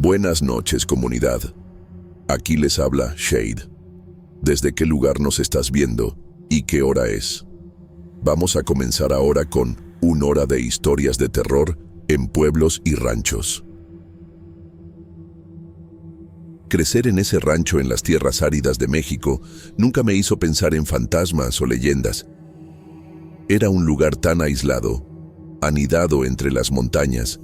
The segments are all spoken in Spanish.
Buenas noches, comunidad. Aquí les habla Shade. ¿Desde qué lugar nos estás viendo y qué hora es? Vamos a comenzar ahora con una hora de historias de terror en pueblos y ranchos. Crecer en ese rancho en las tierras áridas de México nunca me hizo pensar en fantasmas o leyendas. Era un lugar tan aislado, anidado entre las montañas,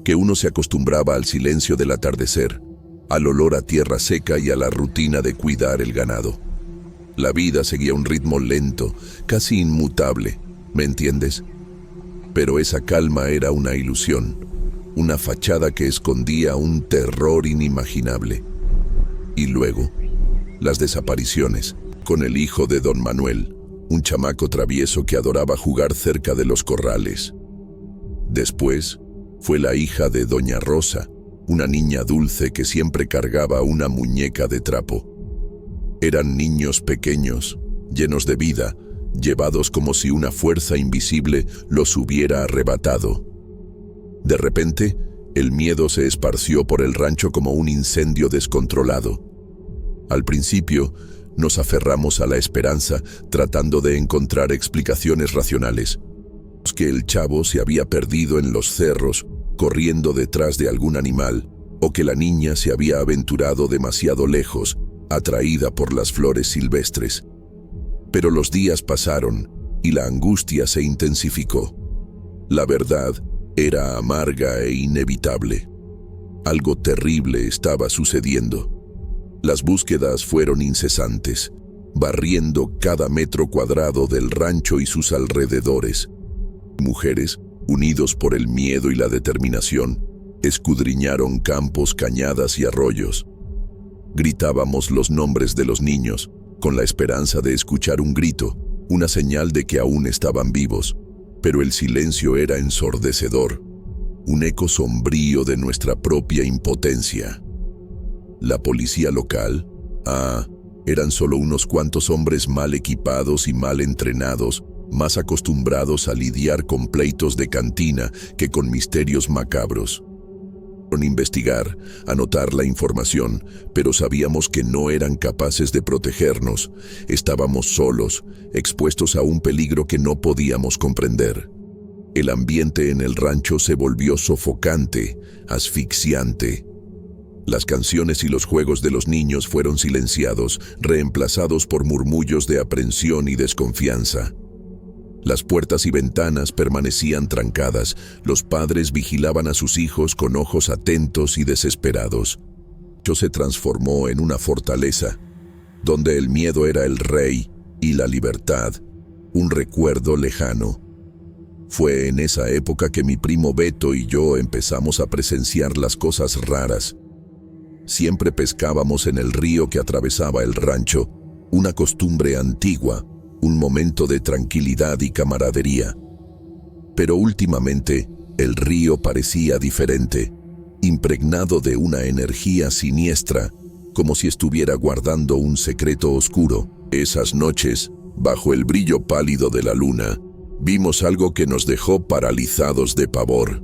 que uno se acostumbraba al silencio del atardecer, al olor a tierra seca y a la rutina de cuidar el ganado. La vida seguía un ritmo lento, casi inmutable, ¿me entiendes? Pero esa calma era una ilusión, una fachada que escondía un terror inimaginable. Y luego, las desapariciones, con el hijo de Don Manuel, un chamaco travieso que adoraba jugar cerca de los corrales. Después, fue la hija de Doña Rosa, una niña dulce que siempre cargaba una muñeca de trapo. Eran niños pequeños, llenos de vida, llevados como si una fuerza invisible los hubiera arrebatado. De repente, el miedo se esparció por el rancho como un incendio descontrolado. Al principio, nos aferramos a la esperanza, tratando de encontrar explicaciones racionales. Que el chavo se había perdido en los cerros, corriendo detrás de algún animal, o que la niña se había aventurado demasiado lejos, atraída por las flores silvestres. Pero los días pasaron y la angustia se intensificó. La verdad era amarga e inevitable. Algo terrible estaba sucediendo. Las búsquedas fueron incesantes, barriendo cada metro cuadrado del rancho y sus alrededores. Mujeres, unidos por el miedo y la determinación, escudriñaron campos, cañadas y arroyos. Gritábamos los nombres de los niños, con la esperanza de escuchar un grito, una señal de que aún estaban vivos, pero el silencio era ensordecedor, un eco sombrío de nuestra propia impotencia. La policía local, eran solo unos cuantos hombres mal equipados y mal entrenados, más acostumbrados a lidiar con pleitos de cantina que con misterios macabros. Con investigar, anotar la información, pero sabíamos que no eran capaces de protegernos. Estábamos solos, expuestos a un peligro que no podíamos comprender. El ambiente en el rancho se volvió sofocante, asfixiante. Las canciones y los juegos de los niños fueron silenciados, reemplazados por murmullos de aprensión y desconfianza. Las puertas y ventanas permanecían trancadas, los padres vigilaban a sus hijos con ojos atentos y desesperados. El rancho se transformó en una fortaleza, donde el miedo era el rey y la libertad, un recuerdo lejano. Fue en esa época que mi primo Beto y yo empezamos a presenciar las cosas raras. Siempre pescábamos en el río que atravesaba el rancho, una costumbre antigua, un momento de tranquilidad y camaradería. Pero últimamente, el río parecía diferente, impregnado de una energía siniestra, como si estuviera guardando un secreto oscuro. Esas noches, bajo el brillo pálido de la luna, vimos algo que nos dejó paralizados de pavor.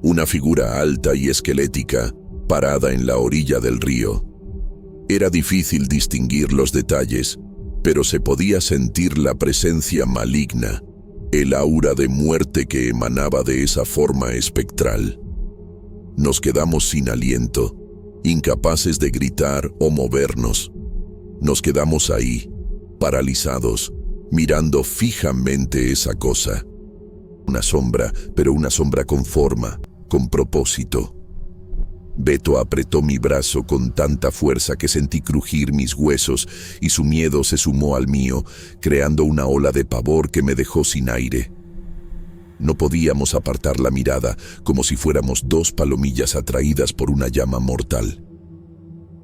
Una figura alta y esquelética, parada en la orilla del río. Era difícil distinguir los detalles, pero se podía sentir la presencia maligna, el aura de muerte que emanaba de esa forma espectral. Nos quedamos sin aliento, incapaces de gritar o movernos. Nos quedamos ahí, paralizados, mirando fijamente esa cosa. Una sombra, pero una sombra con forma, con propósito. Beto apretó mi brazo con tanta fuerza que sentí crujir mis huesos y su miedo se sumó al mío, creando una ola de pavor que me dejó sin aire. No podíamos apartar la mirada, como si fuéramos dos palomillas atraídas por una llama mortal.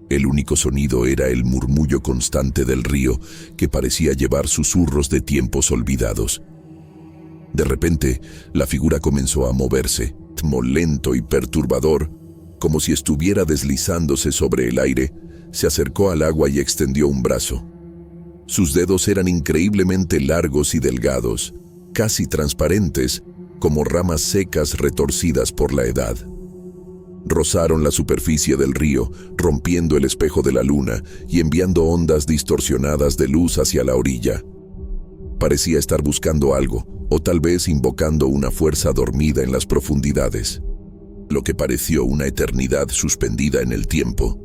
El único sonido era el murmullo constante del río, que parecía llevar susurros de tiempos olvidados. De repente, la figura comenzó a moverse, ritmo lento y perturbador, como si estuviera deslizándose sobre el aire. Se acercó al agua y extendió un brazo. Sus dedos eran increíblemente largos y delgados, casi transparentes, como ramas secas retorcidas por la edad. Rozaron la superficie del río, rompiendo el espejo de la luna y enviando ondas distorsionadas de luz hacia la orilla. Parecía estar buscando algo, o tal vez invocando una fuerza dormida en las profundidades. Lo que pareció una eternidad suspendida en el tiempo,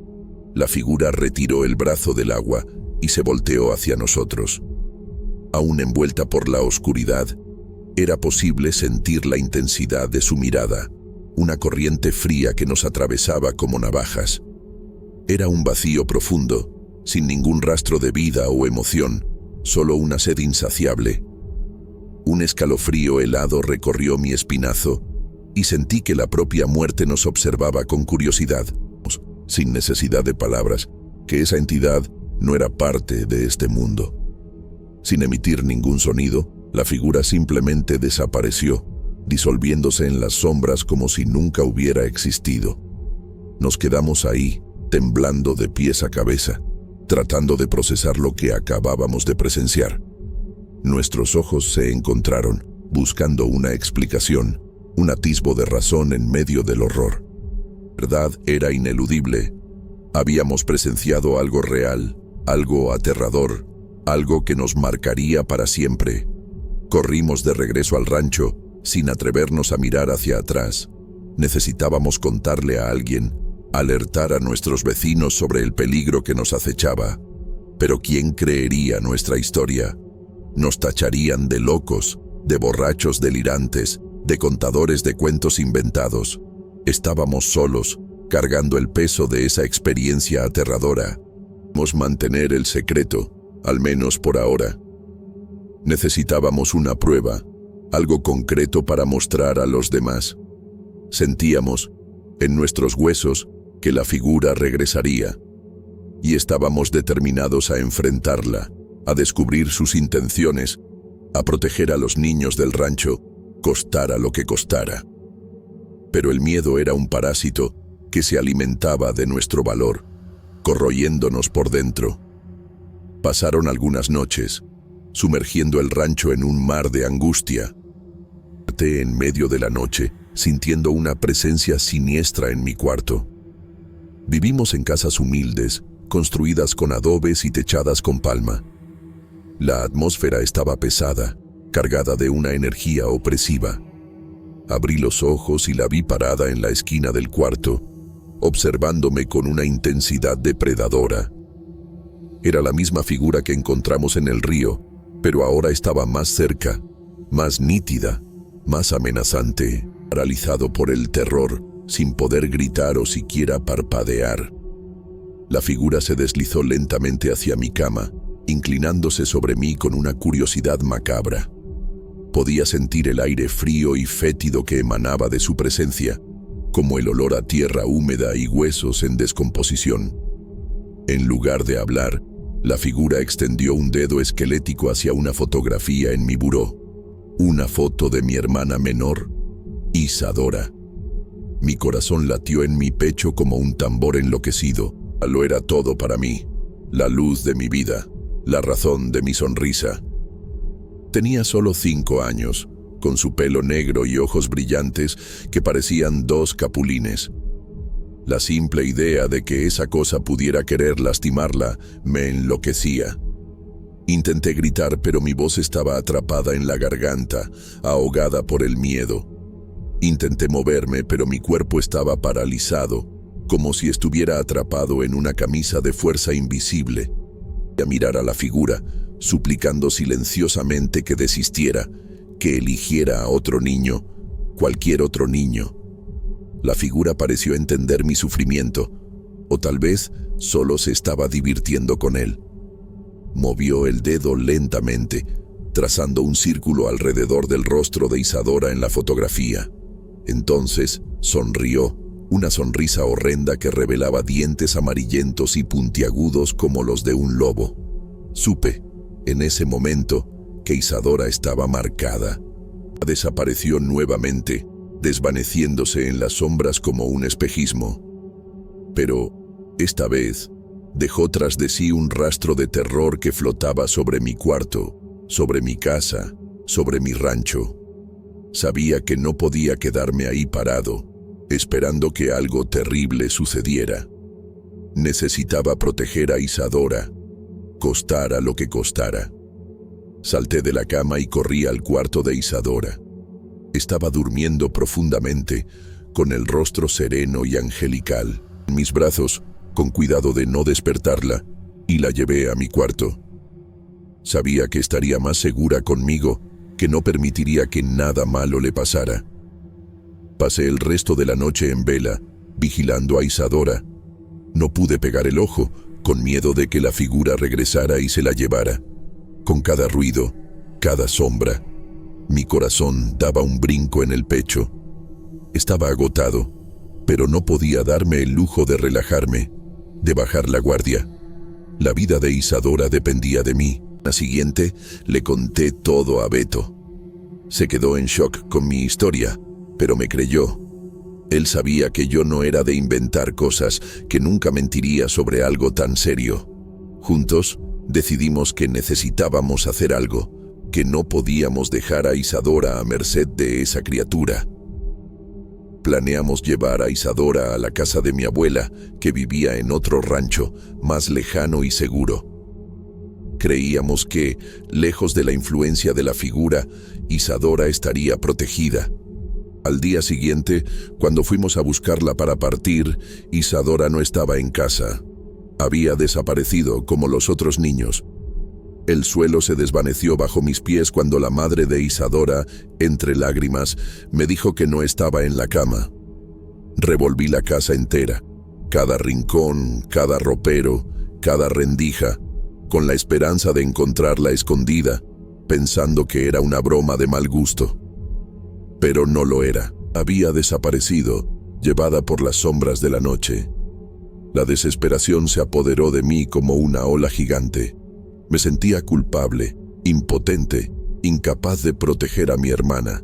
la figura retiró el brazo del agua y se volteó hacia nosotros. Aún envuelta por la oscuridad, era posible sentir la intensidad de su mirada, una corriente fría que nos atravesaba como navajas. Era un vacío profundo, sin ningún rastro de vida o emoción, solo una sed insaciable. Un escalofrío helado recorrió mi espinazo y sentí que la propia muerte nos observaba con curiosidad, sin necesidad de palabras, que esa entidad no era parte de este mundo. Sin emitir ningún sonido, la figura simplemente desapareció, disolviéndose en las sombras como si nunca hubiera existido. Nos quedamos ahí, temblando de pies a cabeza, tratando de procesar lo que acabábamos de presenciar. Nuestros ojos se encontraron, buscando una explicación, un atisbo de razón en medio del horror. La verdad era ineludible. Habíamos presenciado algo real, algo aterrador, algo que nos marcaría para siempre. Corrimos de regreso al rancho, sin atrevernos a mirar hacia atrás. Necesitábamos contarle a alguien, alertar a nuestros vecinos sobre el peligro que nos acechaba. Pero ¿quién creería nuestra historia? Nos tacharían de locos, de borrachos delirantes, de contadores de cuentos inventados. Estábamos solos, cargando el peso de esa experiencia aterradora. Debíamos mantener el secreto, al menos por ahora. Necesitábamos una prueba, algo concreto para mostrar a los demás. Sentíamos, en nuestros huesos, que la figura regresaría. Y estábamos determinados a enfrentarla, a descubrir sus intenciones, a proteger a los niños del rancho, costara lo que costara. Pero el miedo era un parásito que se alimentaba de nuestro valor, corroyéndonos por dentro. Pasaron algunas noches, sumergiendo el rancho en un mar de angustia. En medio de la noche, sintiendo una presencia siniestra en mi cuarto. Vivimos en casas humildes, construidas con adobes y techadas con palma. La atmósfera estaba pesada, cargada de una energía opresiva. Abrí los ojos y la vi parada en la esquina del cuarto, observándome con una intensidad depredadora. Era la misma figura que encontramos en el río, pero ahora estaba más cerca, más nítida, más amenazante, paralizado por el terror, sin poder gritar o siquiera parpadear. La figura se deslizó lentamente hacia mi cama, inclinándose sobre mí con una curiosidad macabra. Podía sentir el aire frío y fétido que emanaba de su presencia, como el olor a tierra húmeda y huesos en descomposición. En lugar de hablar, la figura extendió un dedo esquelético hacia una fotografía en mi buró. Una foto de mi hermana menor, Isadora. Mi corazón latió en mi pecho como un tambor enloquecido. Lo era todo para mí, la luz de mi vida, la razón de mi sonrisa. Tenía solo 5 años, con su pelo negro y ojos brillantes que parecían 2 capulines. La simple idea de que esa cosa pudiera querer lastimarla me enloquecía. Intenté gritar, pero mi voz estaba atrapada en la garganta, ahogada por el miedo. Intenté moverme, pero mi cuerpo estaba paralizado, como si estuviera atrapado en una camisa de fuerza invisible. A mirar a la figura, suplicando silenciosamente que desistiera, que eligiera a otro niño, cualquier otro niño. La figura pareció entender mi sufrimiento, o tal vez solo se estaba divirtiendo con él. Movió el dedo lentamente, trazando un círculo alrededor del rostro de Isadora en la fotografía. Entonces sonrió, una sonrisa horrenda que revelaba dientes amarillentos y puntiagudos como los de un lobo. Supe, en ese momento, que Isadora estaba marcada. Desapareció nuevamente, desvaneciéndose en las sombras como un espejismo. Pero, esta vez, dejó tras de sí un rastro de terror que flotaba sobre mi cuarto, sobre mi casa, sobre mi rancho. Sabía que no podía quedarme ahí parado, esperando que algo terrible sucediera. Necesitaba proteger a Isadora, costara lo que costara. Salté de la cama y corrí al cuarto de Isadora. Estaba durmiendo profundamente, con el rostro sereno y angelical. En mis brazos, con cuidado de no despertarla, y la llevé a mi cuarto. Sabía que estaría más segura conmigo, que no permitiría que nada malo le pasara. Pasé el resto de la noche en vela, vigilando a Isadora. No pude pegar el ojo, con miedo de que la figura regresara y se la llevara. Con cada ruido, cada sombra, mi corazón daba un brinco en el pecho. Estaba agotado, pero no podía darme el lujo de relajarme, de bajar la guardia. La vida de Isadora dependía de mí. La siguiente le conté todo a Beto. Se quedó en shock con mi historia, pero me creyó. Él sabía que yo no era de inventar cosas, que nunca mentiría sobre algo tan serio. Juntos, decidimos que necesitábamos hacer algo, que no podíamos dejar a Isadora a merced de esa criatura. Planeamos llevar a Isadora a la casa de mi abuela, que vivía en otro rancho, más lejano y seguro. Creíamos que, lejos de la influencia de la figura, Isadora estaría protegida. Al día siguiente, cuando fuimos a buscarla para partir, Isadora no estaba en casa. Había desaparecido como los otros niños. El suelo se desvaneció bajo mis pies cuando la madre de Isadora, entre lágrimas, me dijo que no estaba en la cama. Revolví la casa entera, cada rincón, cada ropero, cada rendija, con la esperanza de encontrarla escondida, pensando que era una broma de mal gusto. Pero no lo era. Había desaparecido, llevada por las sombras de la noche. La desesperación se apoderó de mí como una ola gigante. Me sentía culpable, impotente, incapaz de proteger a mi hermana.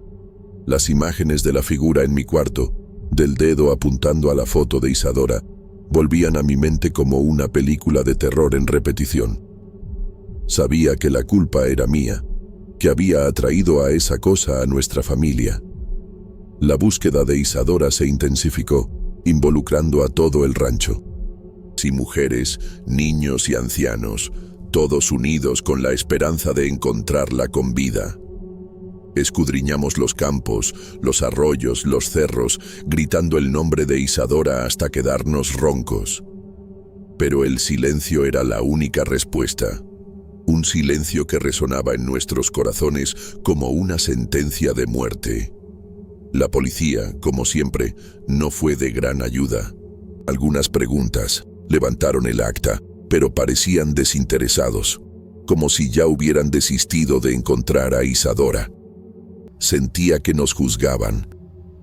Las imágenes de la figura en mi cuarto, del dedo apuntando a la foto de Isadora, volvían a mi mente como una película de terror en repetición. Sabía que la culpa era mía, que había atraído a esa cosa a nuestra familia. La búsqueda de Isadora se intensificó, involucrando a todo el rancho. Y mujeres, niños y ancianos, todos unidos con la esperanza de encontrarla con vida. Escudriñamos los campos, los arroyos, los cerros, gritando el nombre de Isadora hasta quedarnos roncos. Pero el silencio era la única respuesta. Un silencio que resonaba en nuestros corazones como una sentencia de muerte. La policía, como siempre, no fue de gran ayuda. Algunas preguntas levantaron el acta, pero parecían desinteresados, como si ya hubieran desistido de encontrar a Isadora. Sentía que nos juzgaban,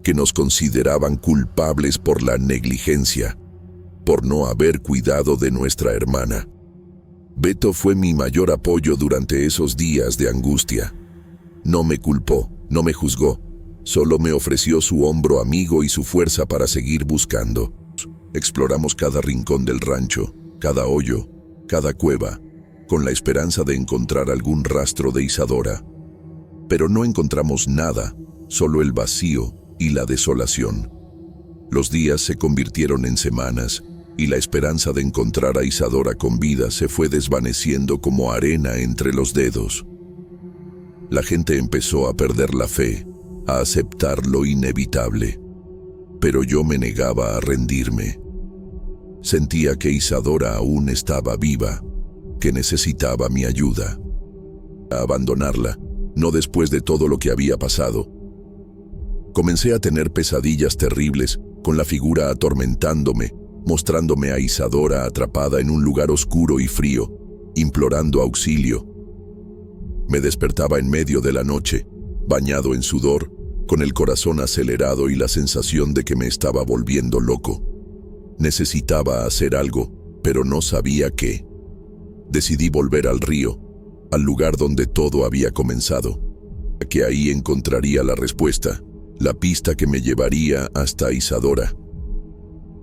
que nos consideraban culpables por la negligencia, por no haber cuidado de nuestra hermana. Beto fue mi mayor apoyo durante esos días de angustia. No me culpó, no me juzgó, solo me ofreció su hombro amigo y su fuerza para seguir buscando. Exploramos cada rincón del rancho, cada hoyo, cada cueva, con la esperanza de encontrar algún rastro de Isadora. Pero no encontramos nada, solo el vacío y la desolación. Los días se convirtieron en semanas, y la esperanza de encontrar a Isadora con vida se fue desvaneciendo como arena entre los dedos. La gente empezó a perder la fe, a aceptar lo inevitable. Pero yo me negaba a rendirme. Sentía que Isadora aún estaba viva, que necesitaba mi ayuda. A abandonarla, no después de todo lo que había pasado. Comencé a tener pesadillas terribles, con la figura atormentándome, mostrándome a Isadora atrapada en un lugar oscuro y frío, implorando auxilio. Me despertaba en medio de la noche, bañado en sudor, con el corazón acelerado y la sensación de que me estaba volviendo loco. Necesitaba hacer algo, pero no sabía qué. Decidí volver al río, al lugar donde todo había comenzado, que ahí encontraría la respuesta, la pista que me llevaría hasta Isadora.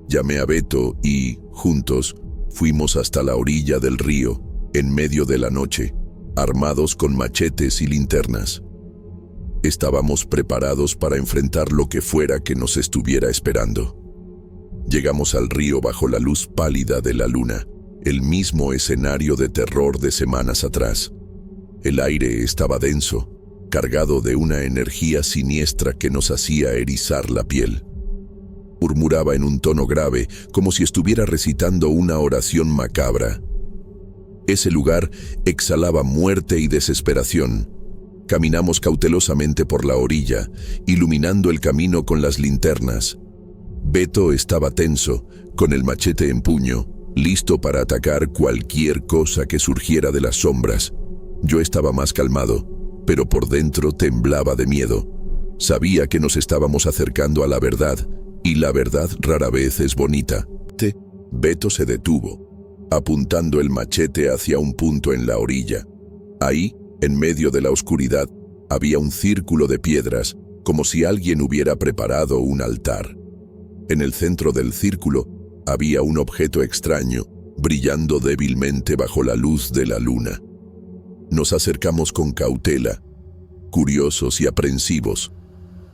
Llamé a Beto y, juntos, fuimos hasta la orilla del río, en medio de la noche, armados con machetes y linternas. Estábamos preparados para enfrentar lo que fuera que nos estuviera esperando. Llegamos al río bajo la luz pálida de la luna, el mismo escenario de terror de semanas atrás. El aire estaba denso, cargado de una energía siniestra que nos hacía erizar la piel. Murmuraba en un tono grave, como si estuviera recitando una oración macabra. Ese lugar exhalaba muerte y desesperación. Caminamos cautelosamente por la orilla, iluminando el camino con las linternas. Beto estaba tenso, con el machete en puño, listo para atacar cualquier cosa que surgiera de las sombras. Yo estaba más calmado, pero por dentro temblaba de miedo. Sabía que nos estábamos acercando a la verdad, y la verdad rara vez es bonita. Beto se detuvo, apuntando el machete hacia un punto en la orilla. Ahí, en medio de la oscuridad, había un círculo de piedras, como si alguien hubiera preparado un altar. En el centro del círculo había un objeto extraño, brillando débilmente bajo la luz de la luna. Nos acercamos con cautela, curiosos y aprensivos.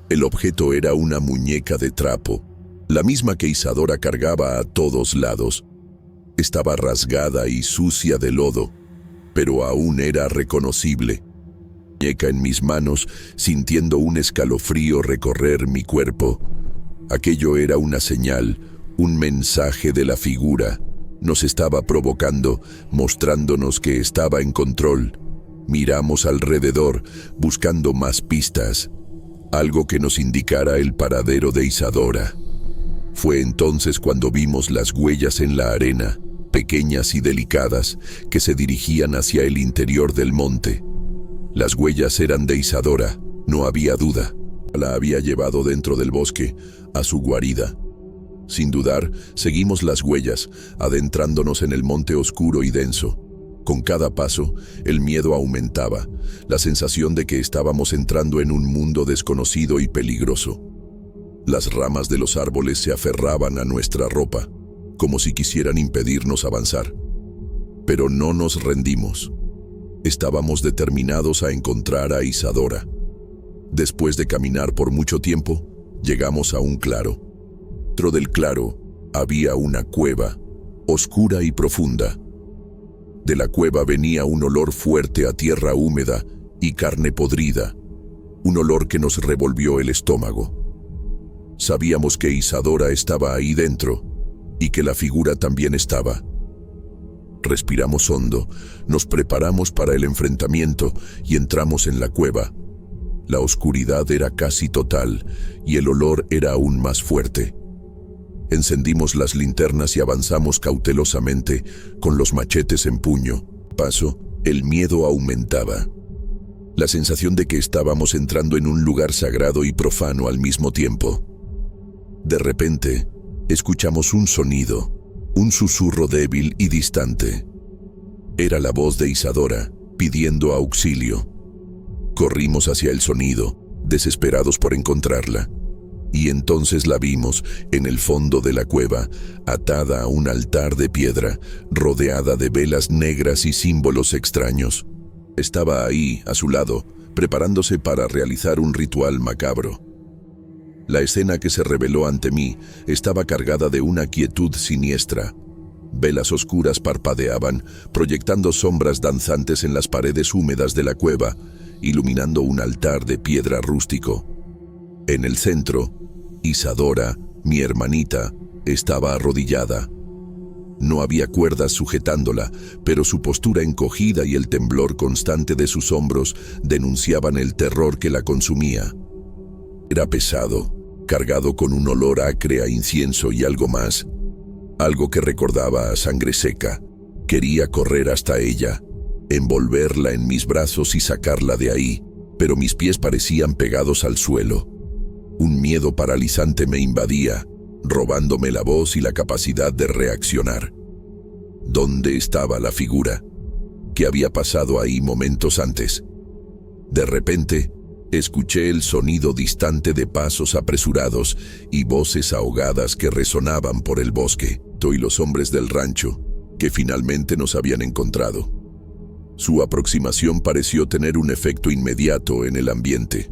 El objeto era una muñeca de trapo, la misma que Isadora cargaba a todos lados. Estaba rasgada y sucia de lodo, pero aún era reconocible. Muñeca en mis manos, sintiendo un escalofrío recorrer mi cuerpo. Aquello era una señal, un mensaje de la figura. Nos estaba provocando, mostrándonos que estaba en control. Miramos alrededor, buscando más pistas, algo que nos indicara el paradero de Isadora. Fue entonces cuando vimos las huellas en la arena, pequeñas y delicadas, que se dirigían hacia el interior del monte. Las huellas eran de Isadora, no había duda. La había llevado dentro del bosque, a su guarida. Sin dudar, seguimos las huellas, adentrándonos en el monte oscuro y denso. Con cada paso, el miedo aumentaba, la sensación de que estábamos entrando en un mundo desconocido y peligroso. Las ramas de los árboles se aferraban a nuestra ropa, como si quisieran impedirnos avanzar. Pero no nos rendimos. Estábamos determinados a encontrar a Isadora. Después de caminar por mucho tiempo, llegamos a un claro. Dentro del claro había una cueva, oscura y profunda. De la cueva venía un olor fuerte a tierra húmeda y carne podrida, un olor que nos revolvió el estómago. Sabíamos que Isadora estaba ahí dentro y que la figura también estaba. Respiramos hondo, nos preparamos para el enfrentamiento y entramos en la cueva. La oscuridad era casi total y el olor era aún más fuerte. Encendimos las linternas y avanzamos cautelosamente, con los machetes en puño. Paso, el miedo aumentaba. La sensación de que estábamos entrando en un lugar sagrado y profano al mismo tiempo. De repente, escuchamos un sonido, un susurro débil y distante. Era la voz de Isadora, pidiendo auxilio. Corrimos hacia el sonido, desesperados por encontrarla. Y entonces la vimos en el fondo de la cueva, atada a un altar de piedra, rodeada de velas negras y símbolos extraños. Estaba ahí, a su lado, preparándose para realizar un ritual macabro. La escena que se reveló ante mí estaba cargada de una quietud siniestra. Velas oscuras parpadeaban, proyectando sombras danzantes en las paredes húmedas de la cueva, iluminando un altar de piedra rústico. En el centro, Isadora, mi hermanita, estaba arrodillada. No había cuerdas sujetándola, pero su postura encogida y el temblor constante de sus hombros denunciaban el terror que la consumía. Era pesado, cargado con un olor acre a incienso y algo más, algo que recordaba a sangre seca. Quería correr hasta ella, envolverla en mis brazos y sacarla de ahí, pero mis pies parecían pegados al suelo. Un miedo paralizante me invadía, robándome la voz y la capacidad de reaccionar. ¿Dónde estaba la figura? ¿Qué había pasado ahí momentos antes? De repente, escuché el sonido distante de pasos apresurados y voces ahogadas que resonaban por el bosque. Y los hombres del rancho, que finalmente nos habían encontrado. Su aproximación pareció tener un efecto inmediato en el ambiente.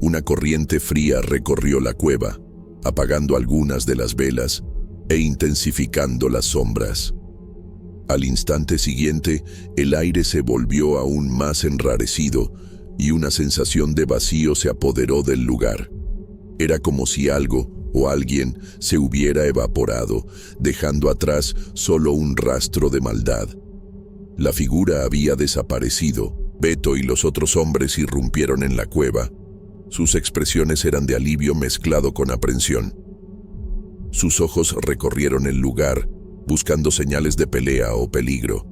Una corriente fría recorrió la cueva, apagando algunas de las velas e intensificando las sombras. Al instante siguiente, el aire se volvió aún más enrarecido y una sensación de vacío se apoderó del lugar. Era como si algo o alguien se hubiera evaporado, dejando atrás solo un rastro de maldad. La figura había desaparecido. Beto y los otros hombres irrumpieron en la cueva. Sus expresiones eran de alivio mezclado con aprensión. Sus ojos recorrieron el lugar, buscando señales de pelea o peligro.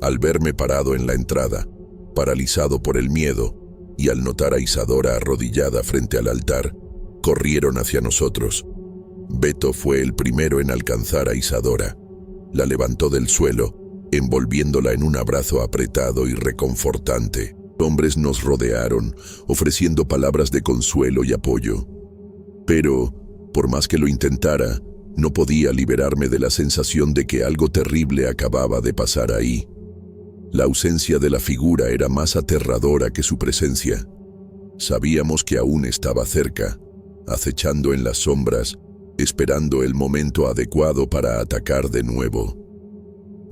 Al verme parado en la entrada, paralizado por el miedo, y al notar a Isadora arrodillada frente al altar, corrieron hacia nosotros. Beto fue el primero en alcanzar a Isadora. La levantó del suelo, envolviéndola en un abrazo apretado y reconfortante. Hombres nos rodearon, ofreciendo palabras de consuelo y apoyo. Pero, por más que lo intentara, no podía liberarme de la sensación de que algo terrible acababa de pasar ahí. La ausencia de la figura era más aterradora que su presencia. Sabíamos que aún estaba cerca, acechando en las sombras, esperando el momento adecuado para atacar de nuevo.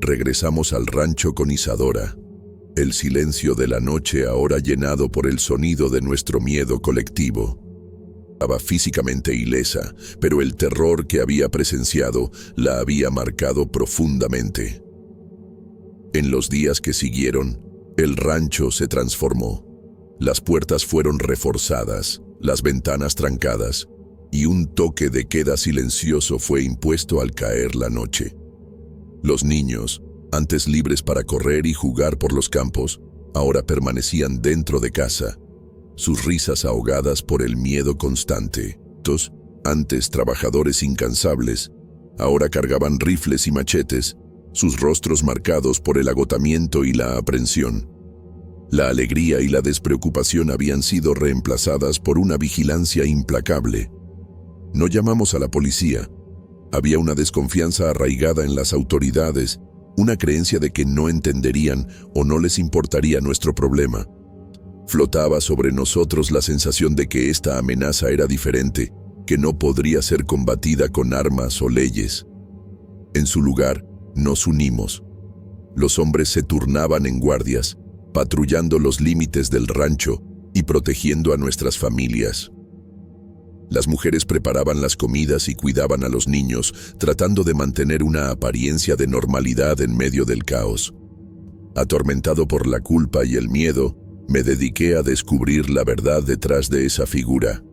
Regresamos al rancho con Isadora. El silencio de la noche ahora llenado por el sonido de nuestro miedo colectivo. Estaba físicamente ilesa, pero el terror que había presenciado la había marcado profundamente. En los días que siguieron, el rancho se transformó. Las puertas fueron reforzadas, las ventanas trancadas, y un toque de queda silencioso fue impuesto al caer la noche. Los niños, antes libres para correr y jugar por los campos, ahora permanecían dentro de casa, sus risas ahogadas por el miedo constante. Antes trabajadores incansables, ahora cargaban rifles y machetes, sus rostros marcados por el agotamiento y la aprensión. La alegría y la despreocupación habían sido reemplazadas por una vigilancia implacable. No llamamos a la policía. Había una desconfianza arraigada en las autoridades, una creencia de que no entenderían o no les importaría nuestro problema. Flotaba sobre nosotros la sensación de que esta amenaza era diferente, que no podría ser combatida con armas o leyes. En su lugar, nos unimos. Los hombres se turnaban en guardias, patrullando los límites del rancho y protegiendo a nuestras familias. Las mujeres preparaban las comidas y cuidaban a los niños, tratando de mantener una apariencia de normalidad en medio del caos. Atormentado por la culpa y el miedo, me dediqué a descubrir la verdad detrás de esa figura.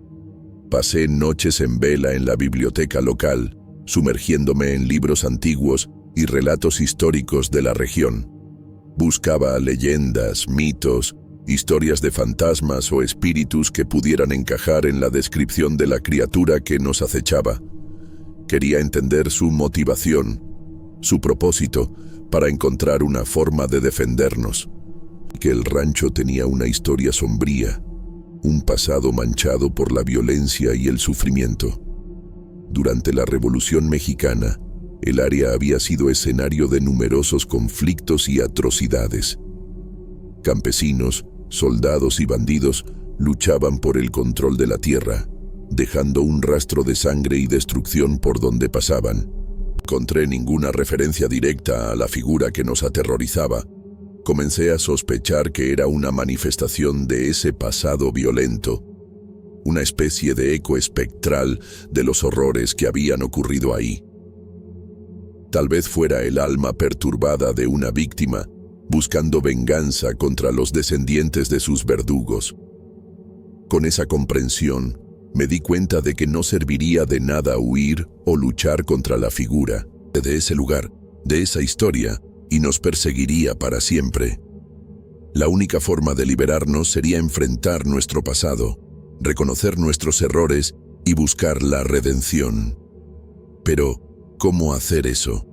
Pasé noches en vela en la biblioteca local, sumergiéndome en libros antiguos y relatos históricos de la región. Buscaba leyendas, mitos, historias de fantasmas o espíritus que pudieran encajar en la descripción de la criatura que nos acechaba. Quería entender su motivación, su propósito, para encontrar una forma de defendernos. Que el rancho tenía una historia sombría, un pasado manchado por la violencia y el sufrimiento. Durante la Revolución Mexicana, el área había sido escenario de numerosos conflictos y atrocidades. Campesinos, soldados y bandidos luchaban por el control de la tierra, dejando un rastro de sangre y destrucción por donde pasaban. No encontré ninguna referencia directa a la figura que nos aterrorizaba. Comencé a sospechar que era una manifestación de ese pasado violento, una especie de eco espectral de los horrores que habían ocurrido ahí. Tal vez fuera el alma perturbada de una víctima, buscando venganza contra los descendientes de sus verdugos. Con esa comprensión, me di cuenta de que no serviría de nada huir o luchar contra la figura de ese lugar, de esa historia, y nos perseguiría para siempre. La única forma de liberarnos sería enfrentar nuestro pasado, reconocer nuestros errores y buscar la redención. Pero, ¿cómo hacer eso?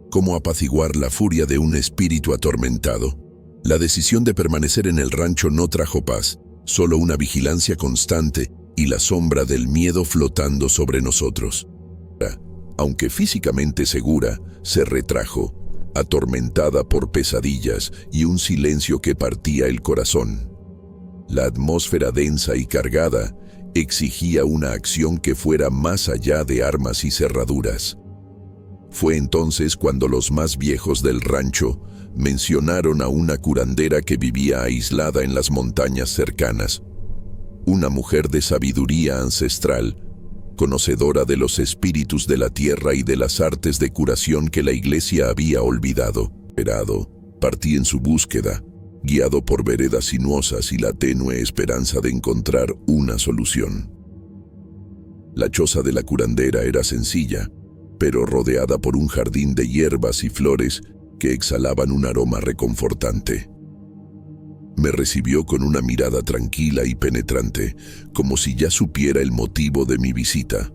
¿Cómo apaciguar la furia de un espíritu atormentado? La decisión de permanecer en el rancho no trajo paz, solo una vigilancia constante y la sombra del miedo flotando sobre nosotros. Aunque físicamente segura, se retrajo, atormentada por pesadillas y un silencio que partía el corazón. La atmósfera densa y cargada exigía una acción que fuera más allá de armas y cerraduras. Fue entonces cuando los más viejos del rancho mencionaron a una curandera que vivía aislada en las montañas cercanas. Una mujer de sabiduría ancestral, conocedora de los espíritus de la tierra y de las artes de curación que la iglesia había olvidado. Partí en su búsqueda, guiado por veredas sinuosas y la tenue esperanza de encontrar una solución. La choza de la curandera era sencilla, pero rodeada por un jardín de hierbas y flores que exhalaban un aroma reconfortante. Me recibió con una mirada tranquila y penetrante, como si ya supiera el motivo de mi visita.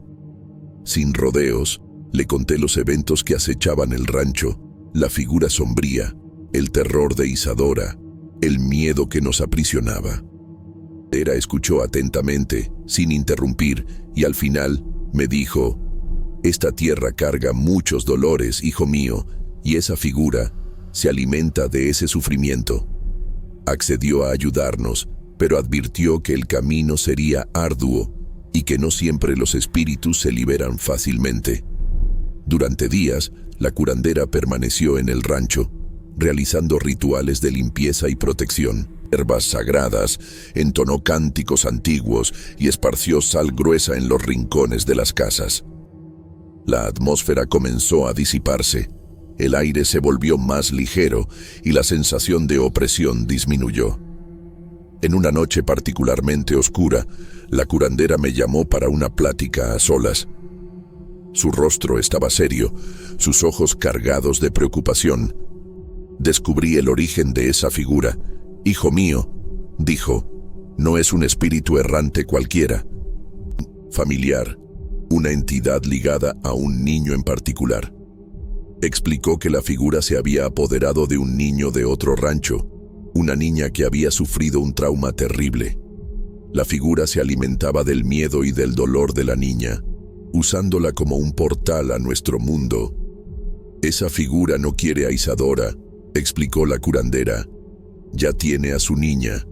Sin rodeos, le conté los eventos que acechaban el rancho, la figura sombría, el terror de Isadora, el miedo que nos aprisionaba. Ella escuchó atentamente, sin interrumpir, y al final me dijo: «Esta tierra carga muchos dolores, hijo mío, y esa figura se alimenta de ese sufrimiento». Accedió a ayudarnos, pero advirtió que el camino sería arduo y que no siempre los espíritus se liberan fácilmente. Durante días, la curandera permaneció en el rancho, realizando rituales de limpieza y protección. Herbas sagradas, entonó cánticos antiguos y esparció sal gruesa en los rincones de las casas. La atmósfera comenzó a disiparse, el aire se volvió más ligero y la sensación de opresión disminuyó. En una noche particularmente oscura, la curandera me llamó para una plática a solas. Su rostro estaba serio, sus ojos cargados de preocupación. Descubrí el origen de esa figura. «Hijo mío», dijo, «no es un espíritu errante cualquiera. Familiar, una entidad ligada a un niño en particular». Explicó que la figura se había apoderado de un niño de otro rancho, una niña que había sufrido un trauma terrible. La figura se alimentaba del miedo y del dolor de la niña, usándola como un portal a nuestro mundo. «Esa figura no quiere a Isadora», explicó la curandera. «Ya tiene a su niña,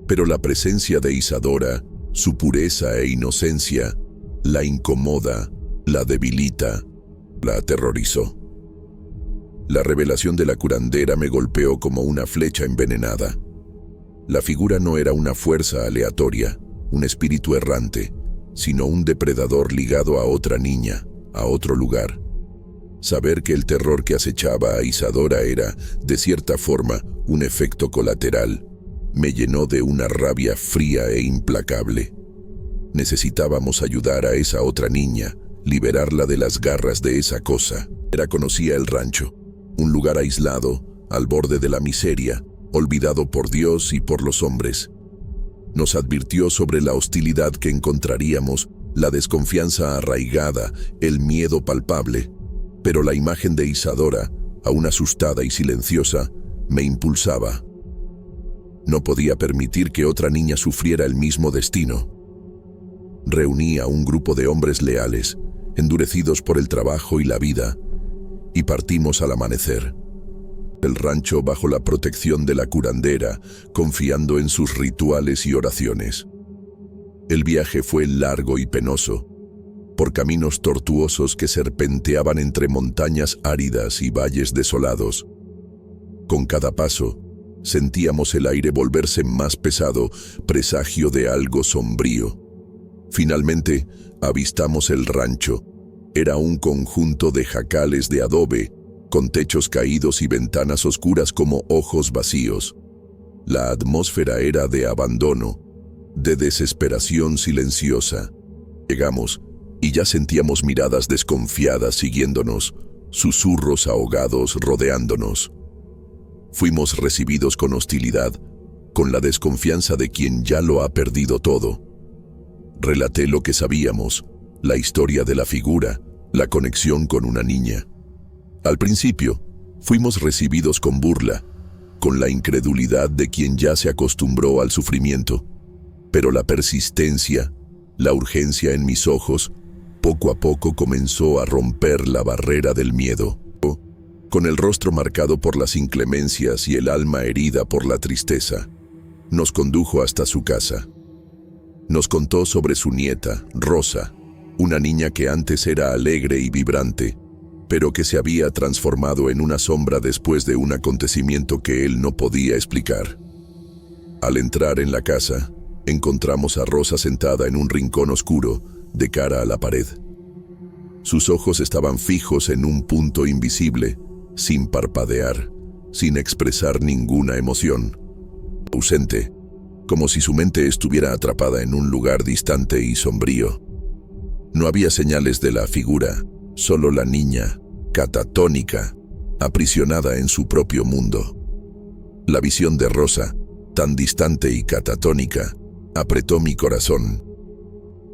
pero la presencia de Isadora, su pureza e inocencia, la incomoda, la debilita, la aterrorizó». La revelación de la curandera me golpeó como una flecha envenenada. La figura no era una fuerza aleatoria, un espíritu errante, sino un depredador ligado a otra niña, a otro lugar. Saber que el terror que acechaba a Isadora era, de cierta forma, un efecto colateral, me llenó de una rabia fría e implacable. Necesitábamos ayudar a esa otra niña, liberarla de las garras de esa cosa. Conocía el rancho, un lugar aislado, al borde de la miseria, olvidado por Dios y por los hombres. Nos advirtió sobre la hostilidad que encontraríamos, la desconfianza arraigada, el miedo palpable, pero la imagen de Isadora, aún asustada y silenciosa, me impulsaba. No podía permitir que otra niña sufriera el mismo destino. Reuní a un grupo de hombres leales, endurecidos por el trabajo y la vida, y partimos al amanecer. El rancho bajo la protección de la curandera, confiando en sus rituales y oraciones. El viaje fue largo y penoso, por caminos tortuosos que serpenteaban entre montañas áridas y valles desolados. Con cada paso, sentíamos el aire volverse más pesado, presagio de algo sombrío. Finalmente, avistamos el rancho. Era un conjunto de jacales de adobe, con techos caídos y ventanas oscuras como ojos vacíos. La atmósfera era de abandono, de desesperación silenciosa. Llegamos y ya sentíamos miradas desconfiadas siguiéndonos, susurros ahogados rodeándonos. Fuimos recibidos con hostilidad, con la desconfianza de quien ya lo ha perdido todo. Relaté lo que sabíamos, la historia de la figura, la conexión con una niña. Al principio, fuimos recibidos con burla, con la incredulidad de quien ya se acostumbró al sufrimiento. Pero la persistencia, la urgencia en mis ojos, poco a poco comenzó a romper la barrera del miedo. Con el rostro marcado por las inclemencias y el alma herida por la tristeza, Nos condujo hasta su casa. Nos contó sobre su nieta, Rosa, una niña que antes era alegre y vibrante, pero que se había transformado en una sombra después de un acontecimiento que él no podía explicar. Al entrar en la casa, encontramos a Rosa sentada en un rincón oscuro, de cara a la pared. Sus ojos estaban fijos en un punto invisible, sin parpadear, sin expresar ninguna emoción. Ausente, como si su mente estuviera atrapada en un lugar distante y sombrío. No había señales de la figura, solo la niña, catatónica, aprisionada en su propio mundo. La visión de Rosa, tan distante y catatónica, apretó mi corazón.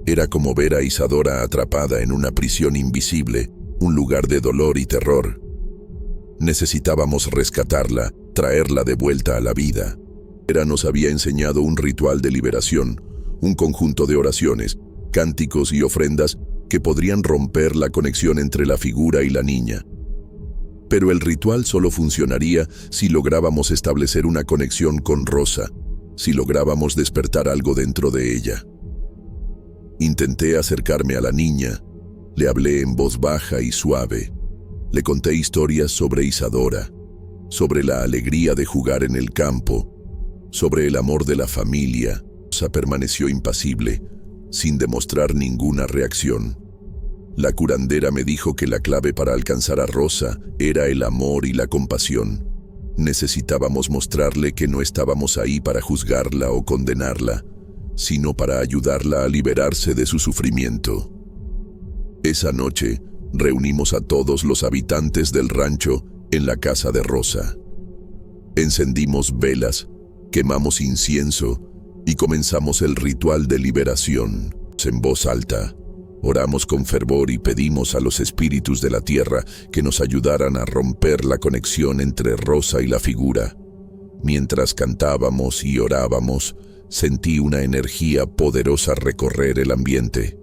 Era como ver a Isadora atrapada en una prisión invisible, un lugar de dolor y terror. Necesitábamos rescatarla, traerla de vuelta a la vida. Era nos había enseñado un ritual de liberación, un conjunto de oraciones, cánticos y ofrendas que podrían romper la conexión entre la figura y la niña. Pero el ritual solo funcionaría si lográbamos establecer una conexión con Rosa, si lográbamos despertar algo dentro de ella. Intenté acercarme a la niña, le hablé en voz baja y suave. Le conté historias sobre Isadora, sobre la alegría de jugar en el campo, sobre el amor de la familia. Rosa permaneció impasible, sin demostrar ninguna reacción. La curandera me dijo que la clave para alcanzar a Rosa era el amor y la compasión. Necesitábamos mostrarle que no estábamos ahí para juzgarla o condenarla, sino para ayudarla a liberarse de su sufrimiento. Esa noche, reunimos a todos los habitantes del rancho en la casa de Rosa. Encendimos velas, quemamos incienso y comenzamos el ritual de liberación. En voz alta, oramos con fervor y pedimos a los espíritus de la tierra que nos ayudaran a romper la conexión entre Rosa y la figura. Mientras cantábamos y orábamos, sentí una energía poderosa recorrer el ambiente.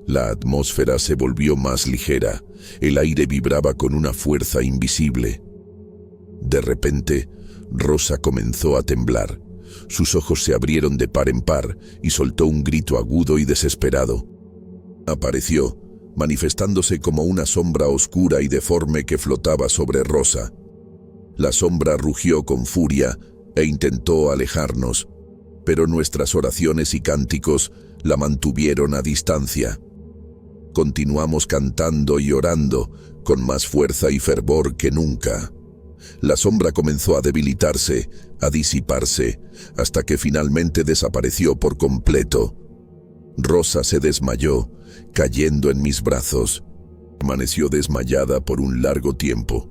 La atmósfera se volvió más ligera, el aire vibraba con una fuerza invisible. De repente, Rosa comenzó a temblar. Sus ojos se abrieron de par en par y soltó un grito agudo y desesperado. Apareció, manifestándose como una sombra oscura y deforme que flotaba sobre Rosa. La sombra rugió con furia e intentó alejarnos, pero nuestras oraciones y cánticos la mantuvieron a distancia. Continuamos cantando y orando con más fuerza y fervor que nunca. La sombra comenzó a debilitarse, a disiparse, hasta que finalmente desapareció por completo. Rosa se desmayó, cayendo en mis brazos. Permaneció desmayada por un largo tiempo.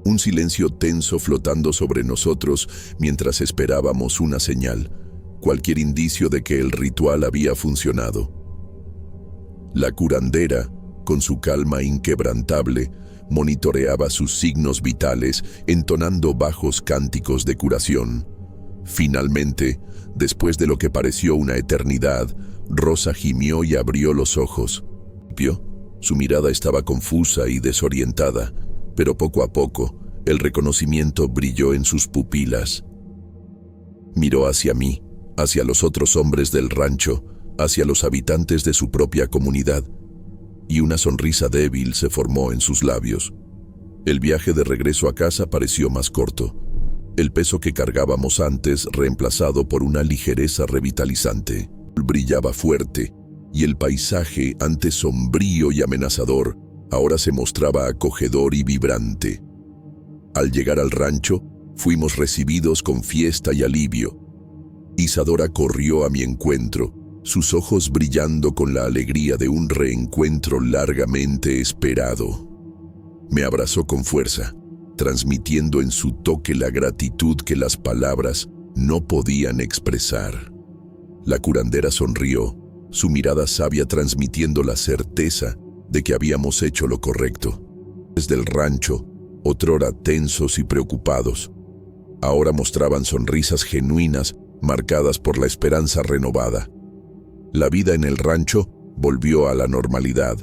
Un silencio tenso flotando sobre nosotros mientras esperábamos una señal, cualquier indicio de que el ritual había funcionado. La curandera, con su calma inquebrantable, monitoreaba sus signos vitales, entonando bajos cánticos de curación. Finalmente, después de lo que pareció una eternidad, Rosa gimió y abrió los ojos. Su mirada estaba confusa y desorientada, pero poco a poco, el reconocimiento brilló en sus pupilas. Miró hacia mí, hacia los otros hombres del rancho, hacia los habitantes de su propia comunidad, y una sonrisa débil se formó en sus labios. El viaje de regreso a casa pareció más corto, el peso que cargábamos antes reemplazado por una ligereza revitalizante. Brillaba fuerte, y el paisaje, antes sombrío y amenazador, ahora se mostraba acogedor y vibrante. Al llegar al rancho, fuimos recibidos con fiesta y alivio. Isadora corrió a mi encuentro, sus ojos brillando con la alegría de un reencuentro largamente esperado. Me abrazó con fuerza, transmitiendo en su toque la gratitud que las palabras no podían expresar. La curandera sonrió, su mirada sabia transmitiendo la certeza de que habíamos hecho lo correcto. Desde el rancho, otrora tensos y preocupados, ahora mostraban sonrisas genuinas marcadas por la esperanza renovada. La vida en el rancho volvió a la normalidad,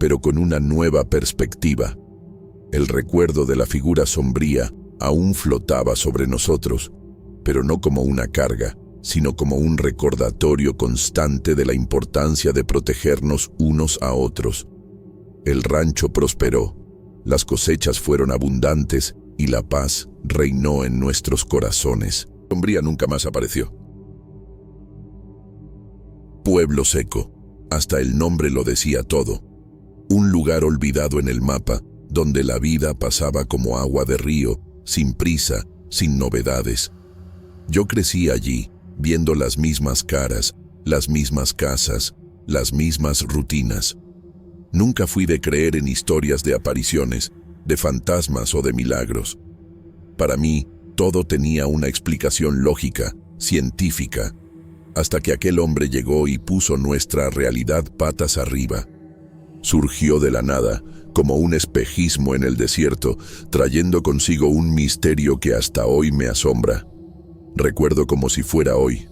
pero con una nueva perspectiva. El recuerdo de la figura sombría aún flotaba sobre nosotros, pero no como una carga, sino como un recordatorio constante de la importancia de protegernos unos a otros. El rancho prosperó, las cosechas fueron abundantes y la paz reinó en nuestros corazones. Sombría nunca más apareció. Pueblo Seco, hasta el nombre lo decía todo. Un lugar olvidado en el mapa, donde la vida pasaba como agua de río, sin prisa, sin novedades. Yo crecí allí, viendo las mismas caras, las mismas casas, las mismas rutinas. Nunca fui de creer en historias de apariciones, de fantasmas o de milagros. Para mí, todo tenía una explicación lógica, científica, hasta que aquel hombre llegó y puso nuestra realidad patas arriba. Surgió de la nada, como un espejismo en el desierto, trayendo consigo un misterio que hasta hoy me asombra. Recuerdo como si fuera hoy.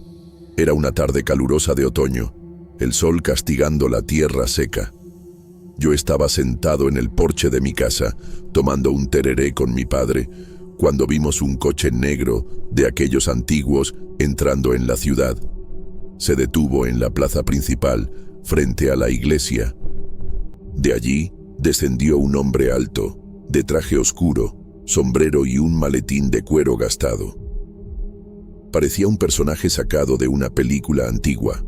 Era una tarde calurosa de otoño, el sol castigando la tierra seca. Yo estaba sentado en el porche de mi casa, tomando un tereré con mi padre, cuando vimos un coche negro, de aquellos antiguos, entrando en la ciudad. Se detuvo en la plaza principal, frente a la iglesia. De allí descendió un hombre alto, de traje oscuro, sombrero y un maletín de cuero gastado. Parecía un personaje sacado de una película antigua.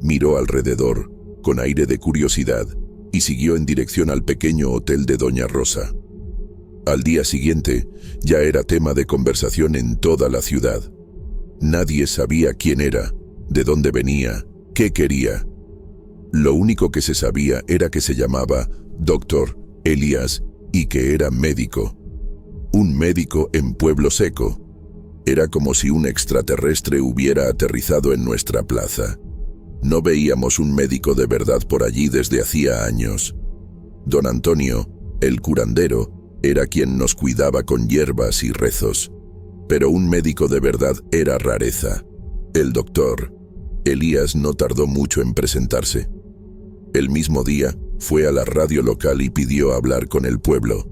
Miró alrededor, con aire de curiosidad, y siguió en dirección al pequeño hotel de Doña Rosa. Al día siguiente, ya era tema de conversación en toda la ciudad. Nadie sabía quién era, de dónde venía, qué quería. Lo único que se sabía era que se llamaba Dr. Elías y que era médico. Un médico en Pueblo Seco. Era como si un extraterrestre hubiera aterrizado en nuestra plaza. No veíamos un médico de verdad por allí desde hacía años. Don Antonio, el curandero, era quien nos cuidaba con hierbas y rezos. Pero un médico de verdad era rareza. El doctor Elías no tardó mucho en presentarse. El mismo día, fue a la radio local y pidió hablar con el pueblo.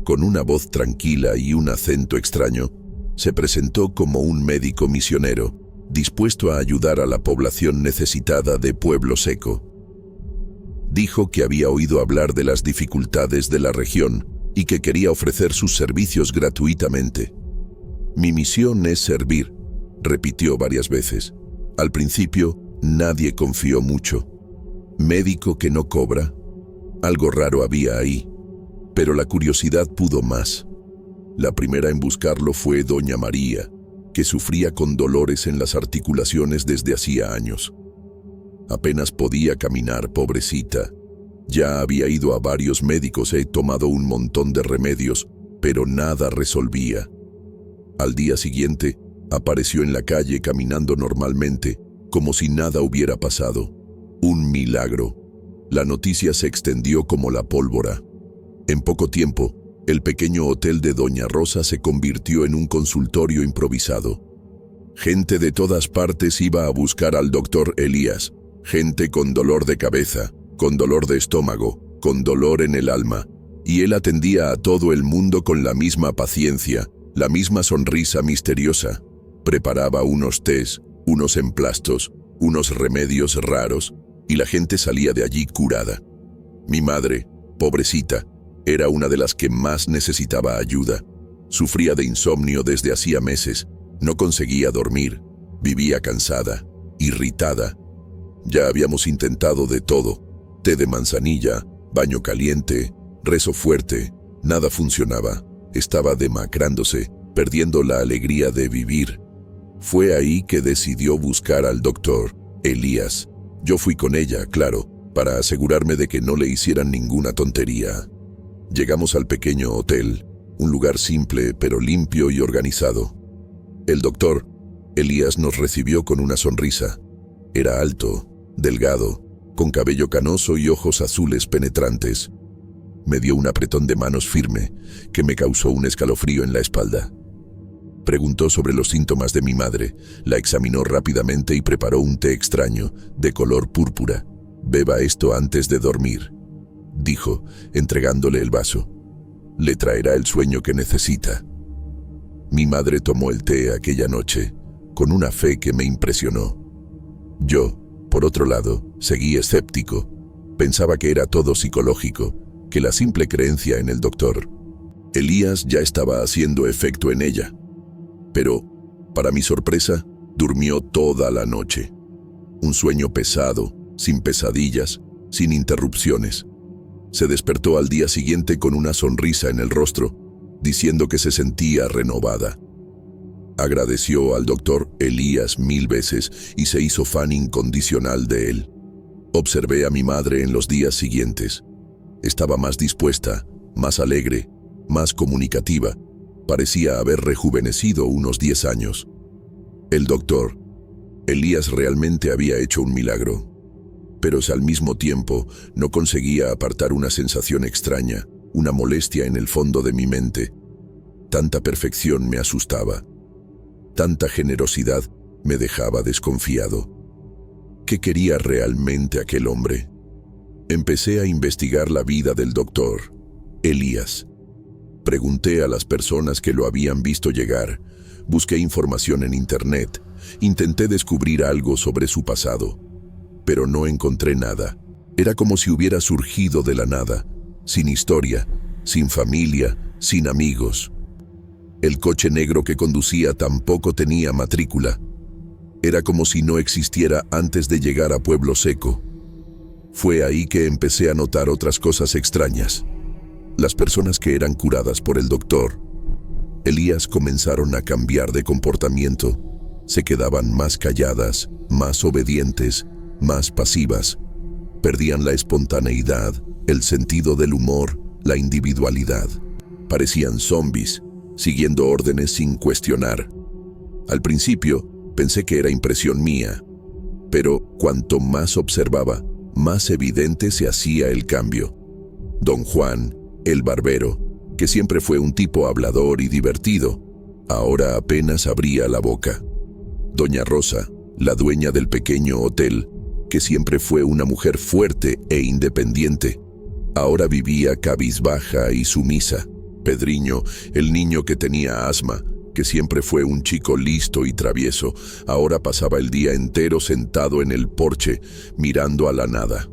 Con una voz tranquila y un acento extraño, se presentó como un médico misionero, dispuesto a ayudar a la población necesitada de Pueblo Seco. Dijo que había oído hablar de las dificultades de la región y que quería ofrecer sus servicios gratuitamente. «Mi misión es servir», repitió varias veces. Al principio, nadie confió mucho. ¿Médico que no cobra? Algo raro había ahí, pero la curiosidad pudo más. La primera en buscarlo fue doña María, que sufría con dolores en las articulaciones desde hacía años. Apenas podía caminar, pobrecita. Ya había ido a varios médicos, he tomado un montón de remedios, pero nada resolvía. Al día siguiente, apareció en la calle caminando normalmente, como si nada hubiera pasado. Un milagro. La noticia se extendió como la pólvora. En poco tiempo, el pequeño hotel de Doña Rosa se convirtió en un consultorio improvisado. Gente de todas partes iba a buscar al doctor Elías. Gente con dolor de cabeza, con dolor de estómago, con dolor en el alma. Y él atendía a todo el mundo con la misma paciencia, la misma sonrisa misteriosa. Preparaba unos tés, unos emplastos, unos remedios raros, y la gente salía de allí curada. Mi madre, pobrecita, era una de las que más necesitaba ayuda. Sufría de insomnio desde hacía meses, no conseguía dormir, vivía cansada, irritada. Ya habíamos intentado de todo, té de manzanilla, baño caliente, rezo fuerte, nada funcionaba. Estaba demacrándose, perdiendo la alegría de vivir. Fue ahí que decidió buscar al doctor Elías. Yo fui con ella, claro, para asegurarme de que no le hicieran ninguna tontería. Llegamos al pequeño hotel, un lugar simple pero limpio y organizado. El doctor Elías nos recibió con una sonrisa. Era alto, delgado, con cabello canoso y ojos azules penetrantes. Me dio un apretón de manos firme que me causó un escalofrío en la espalda. Preguntó sobre los síntomas de mi madre, la examinó rápidamente y preparó un té extraño, de color púrpura. «Beba esto antes de dormir», dijo, entregándole el vaso. «Le traerá el sueño que necesita». Mi madre tomó el té aquella noche, con una fe que me impresionó. Yo, por otro lado, seguí escéptico. Pensaba que era todo psicológico, que la simple creencia en el doctor Elías ya estaba haciendo efecto en ella. Pero, para mi sorpresa, durmió toda la noche. Un sueño pesado, sin pesadillas, sin interrupciones. Se despertó al día siguiente con una sonrisa en el rostro, diciendo que se sentía renovada. Agradeció al doctor Elías 1000 veces y se hizo fan incondicional de él. Observé a mi madre en los días siguientes. Estaba más dispuesta, más alegre, más comunicativa. Parecía haber rejuvenecido unos 10 años. El doctor Elías realmente había hecho un milagro. Pero al mismo tiempo no conseguía apartar una sensación extraña, una molestia en el fondo de mi mente. Tanta perfección me asustaba. Tanta generosidad me dejaba desconfiado. ¿Qué quería realmente aquel hombre? Empecé a investigar la vida del doctor Elías. Pregunté a las personas que lo habían visto llegar. Busqué información en internet. Intenté descubrir algo sobre su pasado. Pero no encontré nada. Era como si hubiera surgido de la nada, sin historia, sin familia, sin amigos. El coche negro que conducía tampoco tenía matrícula. Era como si no existiera antes de llegar a Pueblo Seco. Fue ahí que empecé a notar otras cosas extrañas. Las personas que eran curadas por el doctor Elías comenzaron a cambiar de comportamiento. Se quedaban más calladas, más obedientes, más pasivas. Perdían la espontaneidad, el sentido del humor, la individualidad. Parecían zombies, siguiendo órdenes sin cuestionar. Al principio, pensé que era impresión mía, pero cuanto más observaba, más evidente se hacía el cambio. Don Juan, el barbero, que siempre fue un tipo hablador y divertido, ahora apenas abría la boca. Doña Rosa, la dueña del pequeño hotel, que siempre fue una mujer fuerte e independiente, ahora vivía cabizbaja y sumisa. Pedriño, el niño que tenía asma, que siempre fue un chico listo y travieso, ahora pasaba el día entero sentado en el porche, mirando a la nada.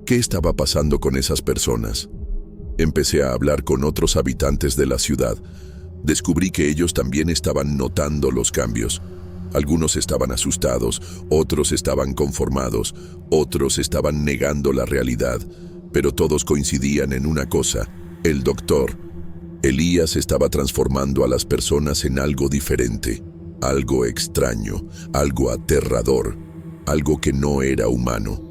¿Qué estaba pasando con esas personas? Empecé a hablar con otros habitantes de la ciudad. Descubrí que ellos también estaban notando los cambios. Algunos estaban asustados, otros estaban conformados, otros estaban negando la realidad, pero todos coincidían en una cosa: el doctor Elías estaba transformando a las personas en algo diferente, algo extraño, algo aterrador, algo que no era humano.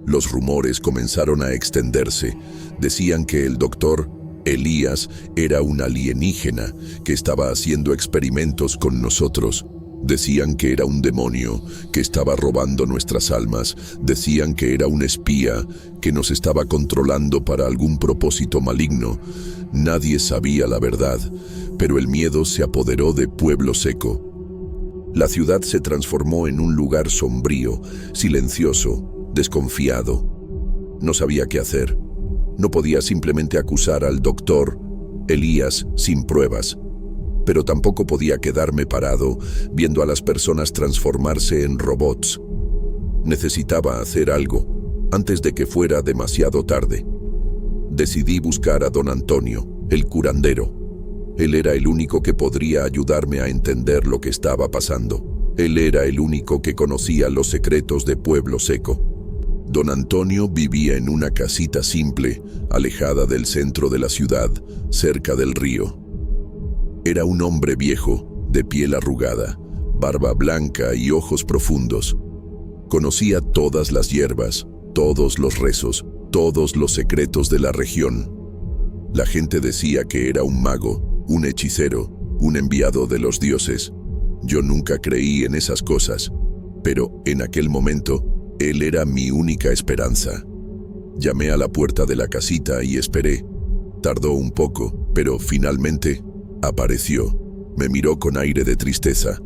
Los rumores comenzaron a extenderse. Decían que el doctor Elías era un alienígena que estaba haciendo experimentos con nosotros. Decían que era un demonio que estaba robando nuestras almas. Decían que era un espía que nos estaba controlando para algún propósito maligno. Nadie sabía la verdad, pero el miedo se apoderó de Pueblo Seco. La ciudad se transformó en un lugar sombrío, silencioso, desconfiado. No sabía qué hacer. No podía simplemente acusar al doctor Elías sin pruebas. Pero tampoco podía quedarme parado viendo a las personas transformarse en robots. Necesitaba hacer algo antes de que fuera demasiado tarde. Decidí buscar a don Antonio, el curandero. Él era el único que podría ayudarme a entender lo que estaba pasando. Él era el único que conocía los secretos de Pueblo Seco. Don Antonio vivía en una casita simple, alejada del centro de la ciudad, cerca del río. Era un hombre viejo, de piel arrugada, barba blanca y ojos profundos. Conocía todas las hierbas, todos los rezos, todos los secretos de la región. La gente decía que era un mago, un hechicero, un enviado de los dioses. Yo nunca creí en esas cosas, pero en aquel momento, él era mi única esperanza. Llamé a la puerta de la casita y esperé. Tardó un poco, pero finalmente apareció. Me miró con aire de tristeza,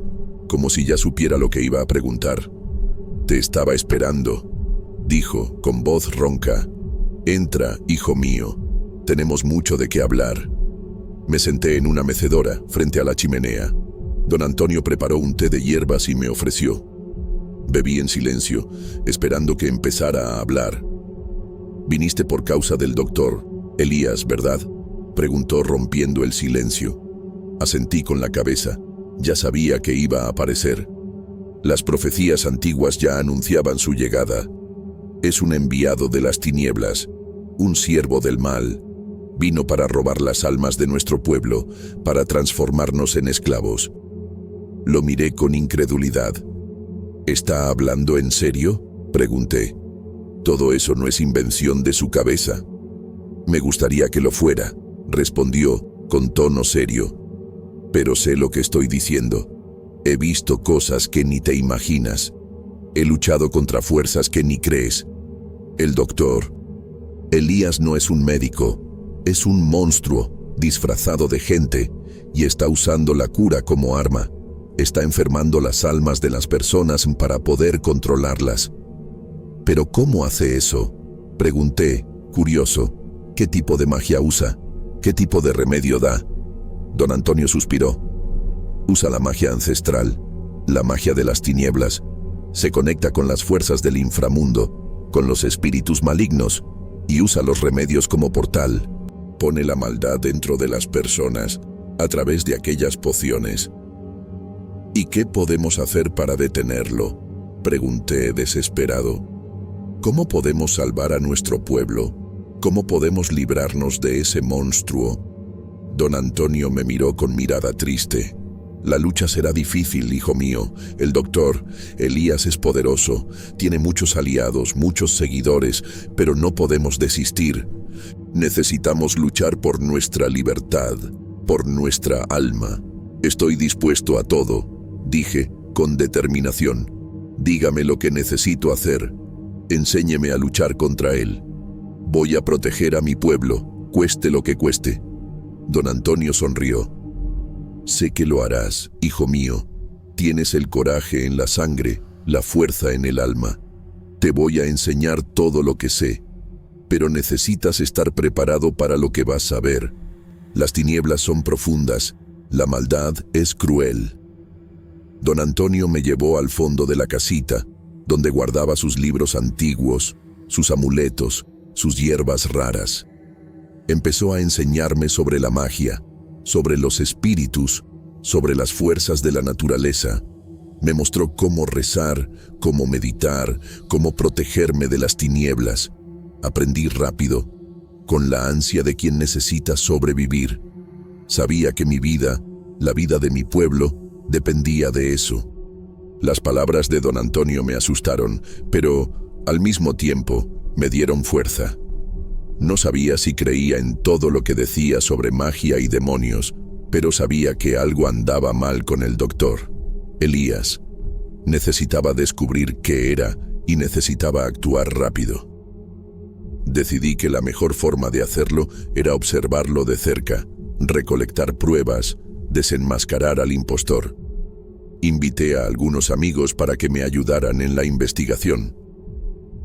como si ya supiera lo que iba a preguntar. «Te estaba esperando», dijo con voz ronca. «Entra, hijo mío. Tenemos mucho de qué hablar». Me senté en una mecedora frente a la chimenea. Don Antonio preparó un té de hierbas y me ofreció. Bebí en silencio, esperando que empezara a hablar. «Viniste por causa del doctor Elías, ¿verdad?», preguntó rompiendo el silencio. Asentí con la cabeza. Ya sabía que iba a aparecer. Las profecías antiguas ya anunciaban su llegada. Es un enviado de las tinieblas, un siervo del mal. Vino para robar las almas de nuestro pueblo, para transformarnos en esclavos. Lo miré con incredulidad. «¿Está hablando en serio?», pregunté. «Todo eso no es invención de su cabeza». «Me gustaría que lo fuera», respondió con tono serio. «Pero sé lo que estoy diciendo. He visto cosas que ni te imaginas. He luchado contra fuerzas que ni crees. El doctor Elías no es un médico, es un monstruo disfrazado de gente y está usando la cura como arma. Está enfermando las almas de las personas para poder controlarlas». «¿Pero cómo hace eso?», pregunté, curioso. «¿Qué tipo de magia usa? ¿Qué tipo de remedio da?». Don Antonio suspiró. «Usa la magia ancestral, la magia de las tinieblas. Se conecta con las fuerzas del inframundo, con los espíritus malignos, y usa los remedios como portal. Pone la maldad dentro de las personas a través de aquellas pociones». «¿Y qué podemos hacer para detenerlo?», pregunté desesperado. «¿Cómo podemos salvar a nuestro pueblo? ¿Cómo podemos librarnos de ese monstruo?». Don Antonio me miró con mirada triste. «La lucha será difícil, hijo mío. El doctor Elías es poderoso, tiene muchos aliados, muchos seguidores, pero no podemos desistir. Necesitamos luchar por nuestra libertad, por nuestra alma». «Estoy dispuesto a todo», dije con determinación. «Dígame lo que necesito hacer. Enséñeme a luchar contra él. Voy a proteger a mi pueblo, cueste lo que cueste». Don Antonio sonrió. «Sé que lo harás, hijo mío. Tienes el coraje en la sangre, la fuerza en el alma. Te voy a enseñar todo lo que sé, pero necesitas estar preparado para lo que vas a ver. Las tinieblas son profundas, la maldad es cruel». Don Antonio me llevó al fondo de la casita, donde guardaba sus libros antiguos, sus amuletos, sus hierbas raras. Empezó a enseñarme sobre la magia, sobre los espíritus, sobre las fuerzas de la naturaleza. Me mostró cómo rezar, cómo meditar, cómo protegerme de las tinieblas. Aprendí rápido, con la ansia de quien necesita sobrevivir. Sabía que mi vida, la vida de mi pueblo, dependía de eso. Las palabras de don Antonio me asustaron, pero al mismo tiempo me dieron fuerza. No sabía si creía en todo lo que decía sobre magia y demonios, pero sabía que algo andaba mal con el doctor Elías. Necesitaba descubrir qué era y necesitaba actuar rápido. Decidí que la mejor forma de hacerlo era observarlo de cerca, recolectar pruebas, desenmascarar al impostor. Invité a algunos amigos para que me ayudaran en la investigación.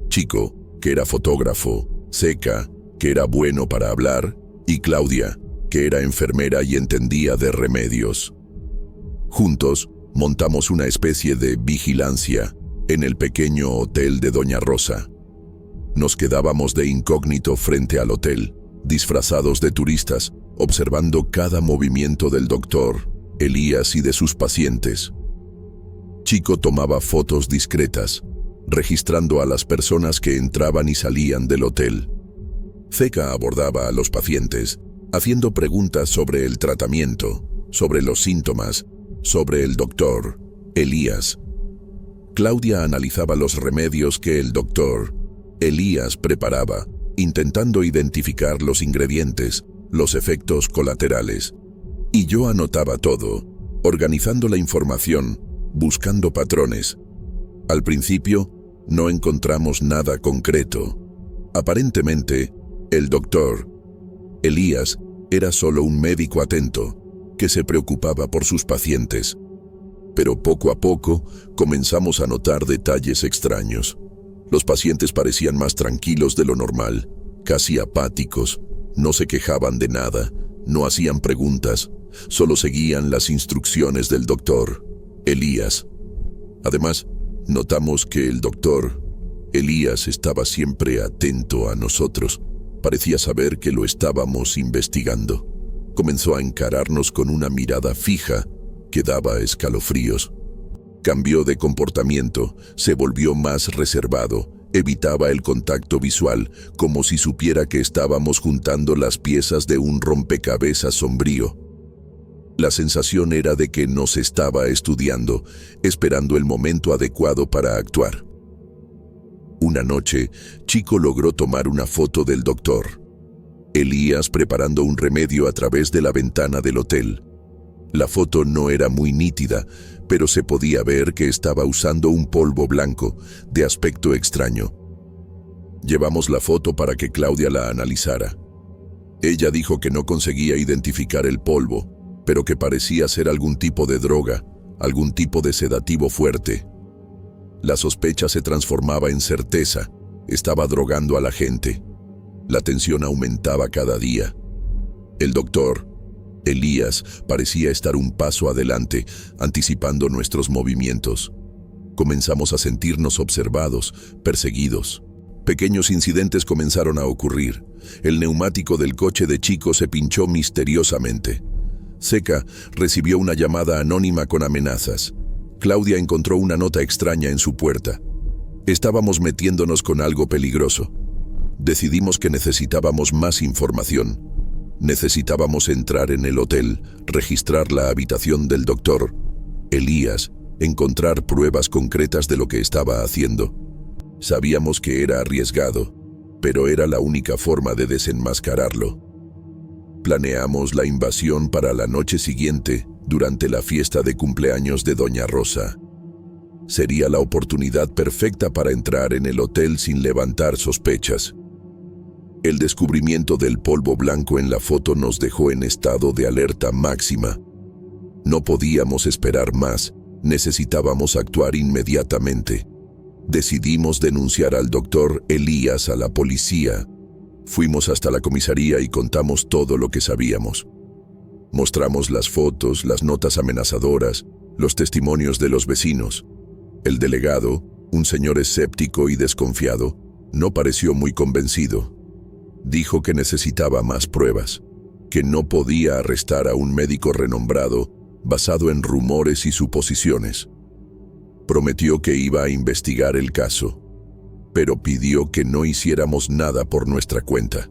Chico, que era fotógrafo, Seca, que era bueno para hablar, y Claudia, que era enfermera y entendía de remedios. Juntos, montamos una especie de vigilancia en el pequeño hotel de Doña Rosa. Nos quedábamos de incógnito frente al hotel, disfrazados de turistas, observando cada movimiento del doctor Elías y de sus pacientes. Chico tomaba fotos discretas, registrando a las personas que entraban y salían del hotel. Zeca abordaba a los pacientes, haciendo preguntas sobre el tratamiento, sobre los síntomas, sobre el doctor Elías. Claudia analizaba los remedios que el doctor Elías preparaba, intentando identificar los ingredientes, los efectos colaterales. Y yo anotaba todo, organizando la información, buscando patrones. Al principio, no encontramos nada concreto. Aparentemente, el doctor Elías era solo un médico atento, que se preocupaba por sus pacientes. Pero poco a poco, comenzamos a notar detalles extraños. Los pacientes parecían más tranquilos de lo normal, casi apáticos, no se quejaban de nada, no hacían preguntas, Solo seguían las instrucciones del doctor Elías. Además, notamos que el doctor Elías estaba siempre atento a nosotros. Parecía saber que lo estábamos investigando. Comenzó a encararnos con una mirada fija que daba escalofríos. Cambió de comportamiento, se volvió más reservado, evitaba el contacto visual, como si supiera que estábamos juntando las piezas de un rompecabezas sombrío. La sensación era de que nos estaba estudiando, esperando el momento adecuado para actuar. Una noche, Chico logró tomar una foto del doctor Elías preparando un remedio a través de la ventana del hotel. La foto no era muy nítida, pero se podía ver que estaba usando un polvo blanco, de aspecto extraño. Llevamos la foto para que Claudia la analizara. Ella dijo que no conseguía identificar el polvo, pero que parecía ser algún tipo de droga, algún tipo de sedativo fuerte. La sospecha se transformaba en certeza. Estaba drogando a la gente. La tensión aumentaba cada día. El doctor Elías parecía estar un paso adelante, anticipando nuestros movimientos. Comenzamos a sentirnos observados, perseguidos. Pequeños incidentes comenzaron a ocurrir. El neumático del coche de Chico se pinchó misteriosamente. Seca recibió una llamada anónima con amenazas. Claudia encontró una nota extraña en su puerta. Estábamos metiéndonos con algo peligroso. Decidimos que necesitábamos más información. Necesitábamos entrar en el hotel, registrar la habitación del doctor Elías, encontrar pruebas concretas de lo que estaba haciendo. Sabíamos que era arriesgado, pero era la única forma de desenmascararlo. Planeamos la invasión para la noche siguiente, durante la fiesta de cumpleaños de Doña Rosa. Sería la oportunidad perfecta para entrar en el hotel sin levantar sospechas. El descubrimiento del polvo blanco en la foto nos dejó en estado de alerta máxima. No podíamos esperar más, necesitábamos actuar inmediatamente. Decidimos denunciar al doctor Elías a la policía. Fuimos hasta la comisaría y contamos todo lo que sabíamos. Mostramos las fotos, las notas amenazadoras, los testimonios de los vecinos. El delegado, un señor escéptico y desconfiado, no pareció muy convencido. Dijo que necesitaba más pruebas, que no podía arrestar a un médico renombrado basado en rumores y suposiciones. Prometió que iba a investigar el caso, pero pidió que no hiciéramos nada por nuestra cuenta.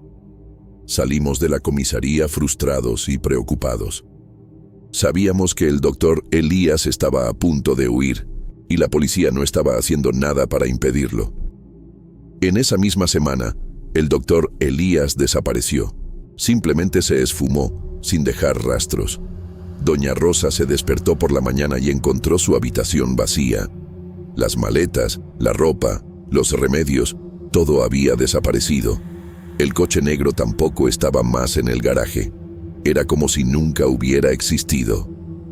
Salimos de la comisaría frustrados y preocupados. Sabíamos que el doctor Elías estaba a punto de huir y la policía no estaba haciendo nada para impedirlo. En esa misma semana, el doctor Elías desapareció. Simplemente se esfumó, sin dejar rastros. Doña Rosa se despertó por la mañana y encontró su habitación vacía. Las maletas, la ropa, los remedios, todo había desaparecido. El coche negro tampoco estaba más en el garaje. Era como si nunca hubiera existido.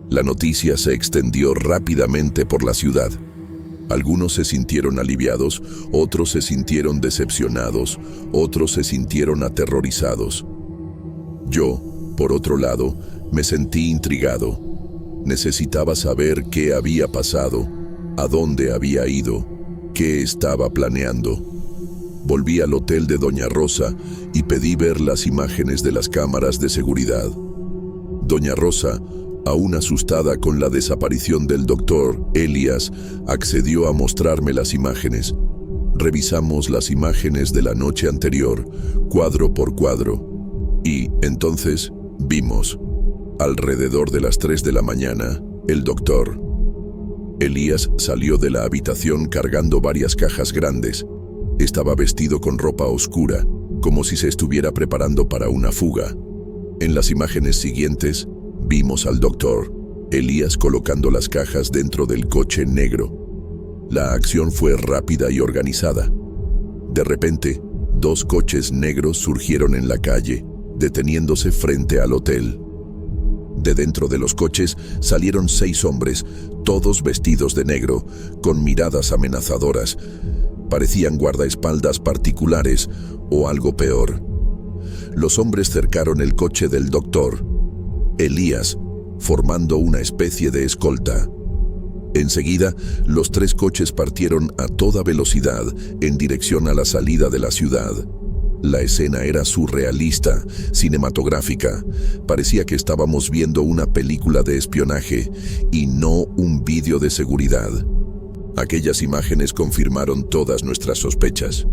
La noticia se extendió rápidamente por la ciudad. Algunos se sintieron aliviados, otros se sintieron decepcionados, otros se sintieron aterrorizados. Yo, por otro lado, me sentí intrigado. Necesitaba saber qué había pasado, a dónde había ido, qué estaba planeando. Volví al hotel de Doña Rosa y pedí ver las imágenes de las cámaras de seguridad. Doña Rosa, aún asustada con la desaparición del doctor Elías, accedió a mostrarme las imágenes. Revisamos las imágenes de la noche anterior, cuadro por cuadro, y entonces vimos, alrededor de las 3 de la mañana, el doctor Elías salió de la habitación cargando varias cajas grandes. Estaba vestido con ropa oscura, como si se estuviera preparando para una fuga. En las imágenes siguientes, vimos al doctor Elías colocando las cajas dentro del coche negro. La acción fue rápida y organizada. De repente, 2 coches negros surgieron en la calle, deteniéndose frente al hotel. De dentro de los coches salieron 6 hombres, todos vestidos de negro, con miradas amenazadoras. Parecían guardaespaldas particulares o algo peor. Los hombres cercaron el coche del doctor Elías, formando una especie de escolta. Enseguida, los 3 coches partieron a toda velocidad en dirección a la salida de la ciudad. La escena era surrealista, cinematográfica. Parecía que estábamos viendo una película de espionaje y no un vídeo de seguridad. Aquellas imágenes confirmaron todas nuestras sospechas.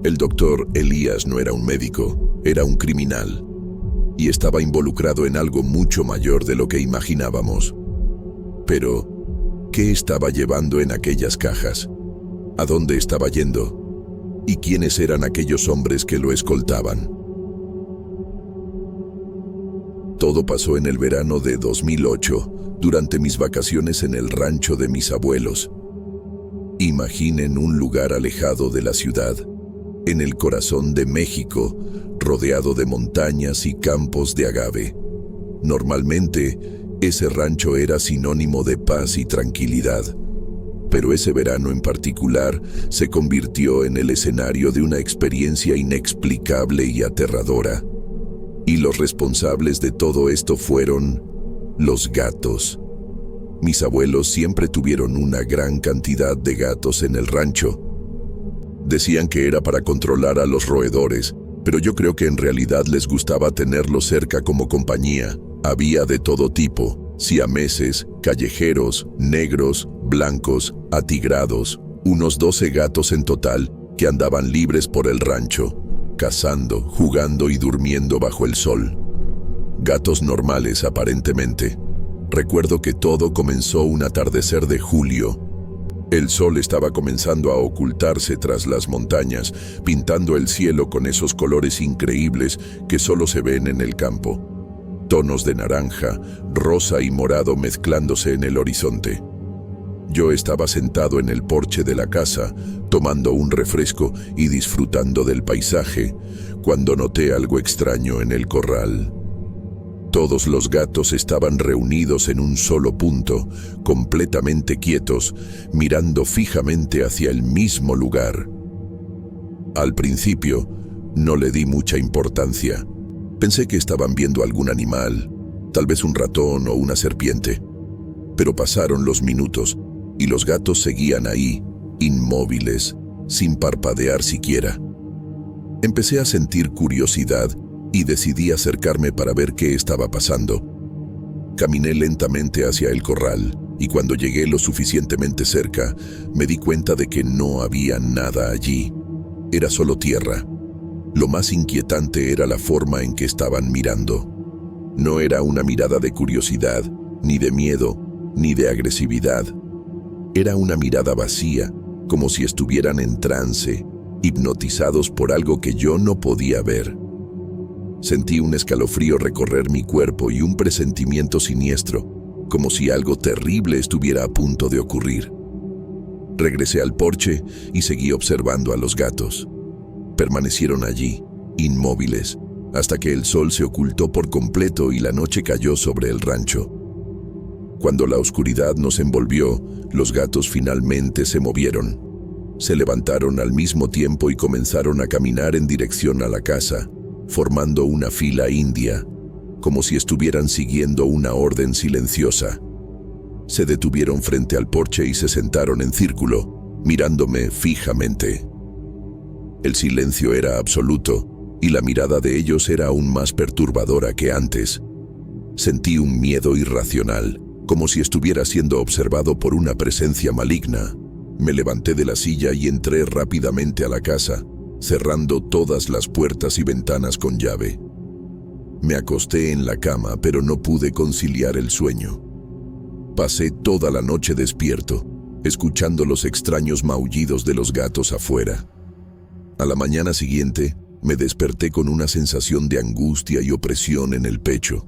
El doctor Elías no era un médico, era un criminal. Y estaba involucrado en algo mucho mayor de lo que imaginábamos. Pero, ¿qué estaba llevando en aquellas cajas? ¿A dónde estaba yendo? ¿Y quiénes eran aquellos hombres que lo escoltaban? Todo pasó en el verano de 2008, durante mis vacaciones en el rancho de mis abuelos. Imaginen un lugar alejado de la ciudad, en el corazón de México, rodeado de montañas y campos de agave. Normalmente, ese rancho era sinónimo de paz y tranquilidad. Pero ese verano en particular se convirtió en el escenario de una experiencia inexplicable y aterradora. Y los responsables de todo esto fueron los gatos. Mis abuelos siempre tuvieron una gran cantidad de gatos en el rancho. Decían que era para controlar a los roedores, pero yo creo que en realidad les gustaba tenerlos cerca como compañía. Había de todo tipo: siameses, callejeros, negros, blancos, atigrados, unos 12 gatos en total que andaban libres por el rancho, cazando, jugando y durmiendo bajo el sol. Gatos normales, aparentemente. Recuerdo que todo comenzó un atardecer de julio. El sol estaba comenzando a ocultarse tras las montañas, pintando el cielo con esos colores increíbles que solo se ven en el campo. Tonos de naranja, rosa y morado mezclándose en el horizonte. Yo estaba sentado en el porche de la casa, tomando un refresco y disfrutando del paisaje, cuando noté algo extraño en el corral. Todos los gatos estaban reunidos en un solo punto, completamente quietos, mirando fijamente hacia el mismo lugar. Al principio, no le di mucha importancia. Pensé que estaban viendo algún animal, tal vez un ratón o una serpiente. Pero pasaron los minutos y los gatos seguían ahí, inmóviles, sin parpadear siquiera. Empecé a sentir curiosidad y decidí acercarme para ver qué estaba pasando. Caminé lentamente hacia el corral y cuando llegué lo suficientemente cerca, me di cuenta de que no había nada allí. Era solo tierra. Lo más inquietante era la forma en que estaban mirando. No era una mirada de curiosidad, ni de miedo, ni de agresividad. Era una mirada vacía, como si estuvieran en trance, hipnotizados por algo que yo no podía ver. Sentí un escalofrío recorrer mi cuerpo y un presentimiento siniestro, como si algo terrible estuviera a punto de ocurrir. Regresé al porche y seguí observando a los gatos. Permanecieron allí, inmóviles, hasta que el sol se ocultó por completo y la noche cayó sobre el rancho. Cuando la oscuridad nos envolvió, los gatos finalmente se movieron. Se levantaron al mismo tiempo y comenzaron a caminar en dirección a la casa, formando una fila india, como si estuvieran siguiendo una orden silenciosa. Se detuvieron frente al porche y se sentaron en círculo, mirándome fijamente. El silencio era absoluto, y la mirada de ellos era aún más perturbadora que antes. Sentí un miedo irracional, como si estuviera siendo observado por una presencia maligna. Me levanté de la silla y entré rápidamente a la casa, cerrando todas las puertas y ventanas con llave. Me acosté en la cama, pero no pude conciliar el sueño. Pasé toda la noche despierto, escuchando los extraños maullidos de los gatos afuera. A la mañana siguiente, me desperté con una sensación de angustia y opresión en el pecho.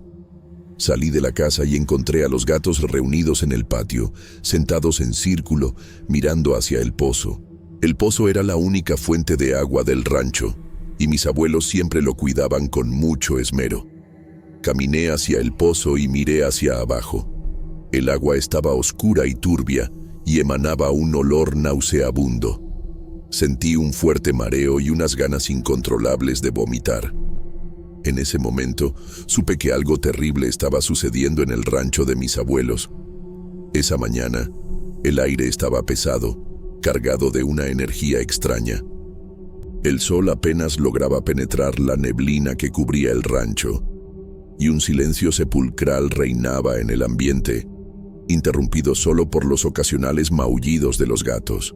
Salí de la casa y encontré a los gatos reunidos en el patio, sentados en círculo, mirando hacia el pozo. El pozo era la única fuente de agua del rancho, y mis abuelos siempre lo cuidaban con mucho esmero. Caminé hacia el pozo y miré hacia abajo. El agua estaba oscura y turbia, y emanaba un olor nauseabundo. Sentí un fuerte mareo y unas ganas incontrolables de vomitar. En ese momento, supe que algo terrible estaba sucediendo en el rancho de mis abuelos. Esa mañana, el aire estaba pesado, cargado de una energía extraña. El sol apenas lograba penetrar la neblina que cubría el rancho, y un silencio sepulcral reinaba en el ambiente, interrumpido solo por los ocasionales maullidos de los gatos.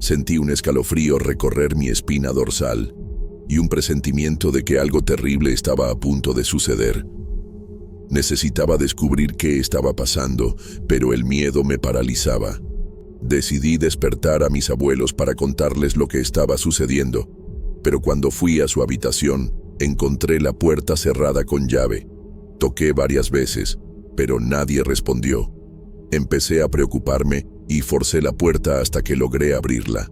Sentí un escalofrío recorrer mi espina dorsal y un presentimiento de que algo terrible estaba a punto de suceder. Necesitaba descubrir qué estaba pasando, pero el miedo me paralizaba. Decidí despertar a mis abuelos para contarles lo que estaba sucediendo, pero cuando fui a su habitación, encontré la puerta cerrada con llave. Toqué varias veces, pero nadie respondió. Empecé a preocuparme y forcé la puerta hasta que logré abrirla.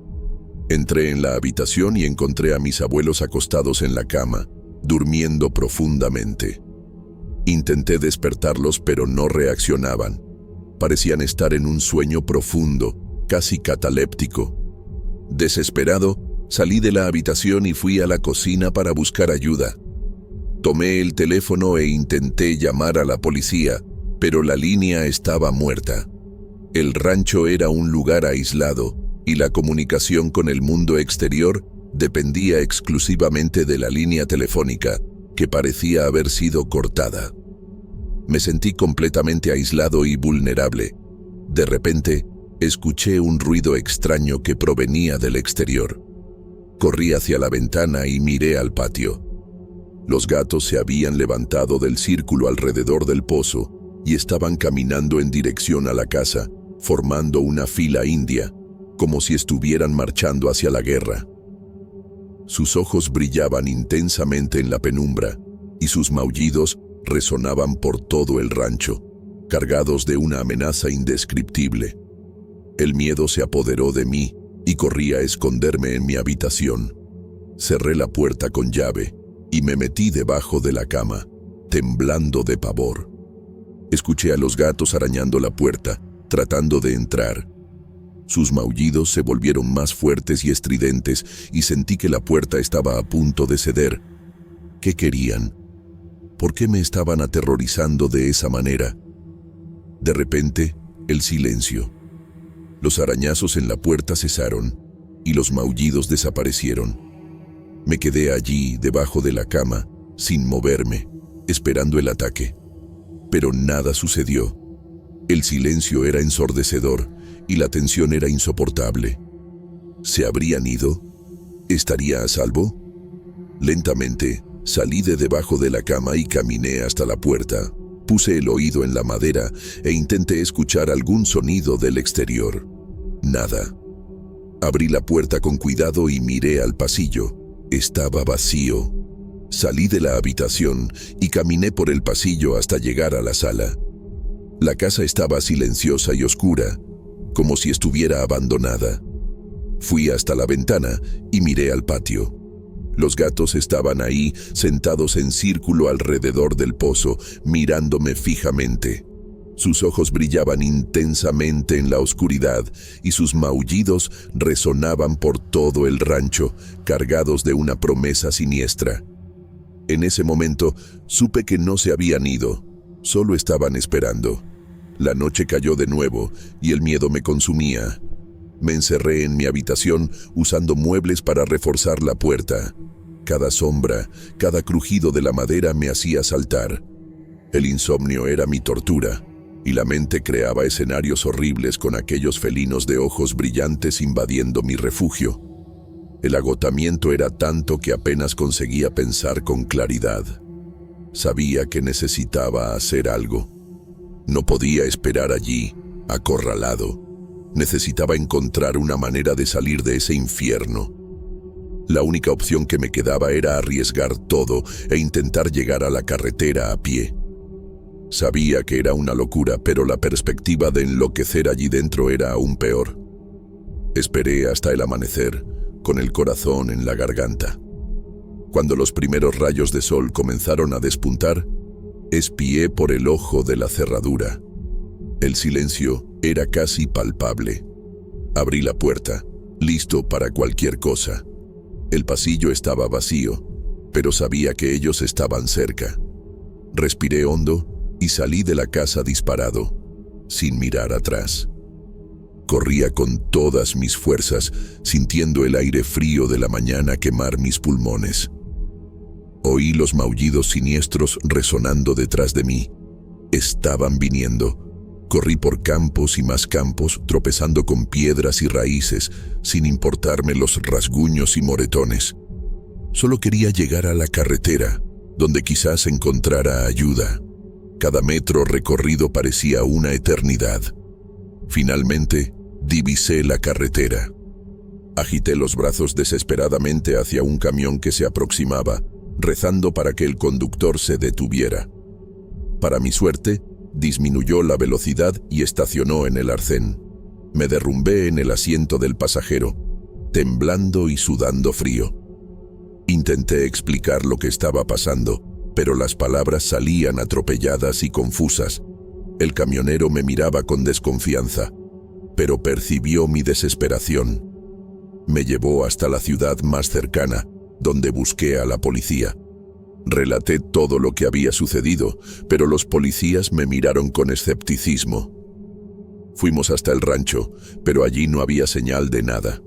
Entré en la habitación y encontré a mis abuelos acostados en la cama, durmiendo profundamente. Intenté despertarlos, pero no reaccionaban. Parecían estar en un sueño profundo, casi cataléptico. Desesperado, salí de la habitación y fui a la cocina para buscar ayuda. Tomé el teléfono e intenté llamar a la policía, pero la línea estaba muerta. El rancho era un lugar aislado y la comunicación con el mundo exterior dependía exclusivamente de la línea telefónica, que parecía haber sido cortada. Me sentí completamente aislado y vulnerable. De repente, escuché un ruido extraño que provenía del exterior. Corrí hacia la ventana y miré al patio. Los gatos se habían levantado del círculo alrededor del pozo y estaban caminando en dirección a la casa, formando una fila india, como si estuvieran marchando hacia la guerra. Sus ojos brillaban intensamente en la penumbra y sus maullidos resonaban por todo el rancho, cargados de una amenaza indescriptible. El miedo se apoderó de mí y corrí a esconderme en mi habitación. Cerré la puerta con llave y me metí debajo de la cama, temblando de pavor. Escuché a los gatos arañando la puerta, tratando de entrar. Sus maullidos se volvieron más fuertes y estridentes y sentí que la puerta estaba a punto de ceder. ¿Qué querían? ¿Por qué me estaban aterrorizando de esa manera? De repente, el silencio. Los arañazos en la puerta cesaron y los maullidos desaparecieron. Me quedé allí, debajo de la cama, sin moverme, esperando el ataque. Pero nada sucedió. El silencio era ensordecedor y la tensión era insoportable. ¿Se habrían ido? ¿Estaría a salvo? Lentamente, salí de debajo de la cama y caminé hasta la puerta. Puse el oído en la madera e intenté escuchar algún sonido del exterior. Nada. Abrí la puerta con cuidado y miré al pasillo. Estaba vacío. Salí de la habitación y caminé por el pasillo hasta llegar a la sala. La casa estaba silenciosa y oscura, como si estuviera abandonada. Fui hasta la ventana y miré al patio. Los gatos estaban ahí, sentados en círculo alrededor del pozo, mirándome fijamente. Sus ojos brillaban intensamente en la oscuridad y sus maullidos resonaban por todo el rancho, cargados de una promesa siniestra. En ese momento, supe que no se habían ido, solo estaban esperando. La noche cayó de nuevo y el miedo me consumía. Me encerré en mi habitación usando muebles para reforzar la puerta. Cada sombra, cada crujido de la madera me hacía saltar. El insomnio era mi tortura, y la mente creaba escenarios horribles con aquellos felinos de ojos brillantes invadiendo mi refugio. El agotamiento era tanto que apenas conseguía pensar con claridad. Sabía que necesitaba hacer algo. No podía esperar allí, acorralado. Necesitaba encontrar una manera de salir de ese infierno. La única opción que me quedaba era arriesgar todo e intentar llegar a la carretera a pie. Sabía que era una locura, pero la perspectiva de enloquecer allí dentro era aún peor. Esperé hasta el amanecer, con el corazón en la garganta. Cuando los primeros rayos de sol comenzaron a despuntar, espié por el ojo de la cerradura. El silencio era casi palpable. Abrí la puerta, listo para cualquier cosa. El pasillo estaba vacío, pero sabía que ellos estaban cerca. Respiré hondo y salí de la casa disparado, sin mirar atrás. Corría con todas mis fuerzas, sintiendo el aire frío de la mañana quemar mis pulmones. Oí los maullidos siniestros resonando detrás de mí. Estaban viniendo. Corrí por campos y más campos, tropezando con piedras y raíces, sin importarme los rasguños y moretones. Solo quería llegar a la carretera, donde quizás encontrara ayuda. Cada metro recorrido parecía una eternidad. Finalmente, divisé la carretera. Agité los brazos desesperadamente hacia un camión que se aproximaba, rezando para que el conductor se detuviera. Para mi suerte, disminuyó la velocidad y estacionó en el arcén. Me derrumbé en el asiento del pasajero, temblando y sudando frío. Intenté explicar lo que estaba pasando, pero las palabras salían atropelladas y confusas. El camionero me miraba con desconfianza, pero percibió mi desesperación. Me llevó hasta la ciudad más cercana, donde busqué a la policía. Relaté todo lo que había sucedido, pero los policías me miraron con escepticismo. Fuimos hasta el rancho, pero allí no había señal de nada.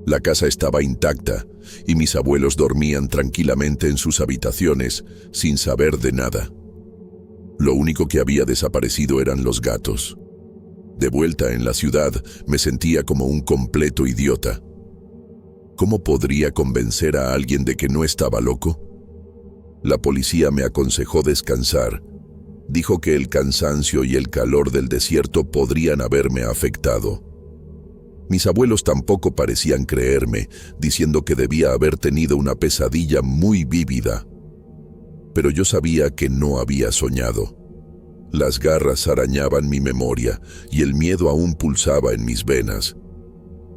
La casa estaba intacta y mis abuelos dormían tranquilamente en sus habitaciones, sin saber de nada. Lo único que había desaparecido eran los gatos. De vuelta en la ciudad, me sentía como un completo idiota. ¿Cómo podría convencer a alguien de que no estaba loco? La policía me aconsejó descansar. Dijo que el cansancio y el calor del desierto podrían haberme afectado. Mis abuelos tampoco parecían creerme, diciendo que debía haber tenido una pesadilla muy vívida. Pero yo sabía que no había soñado. Las garras arañaban mi memoria y el miedo aún pulsaba en mis venas.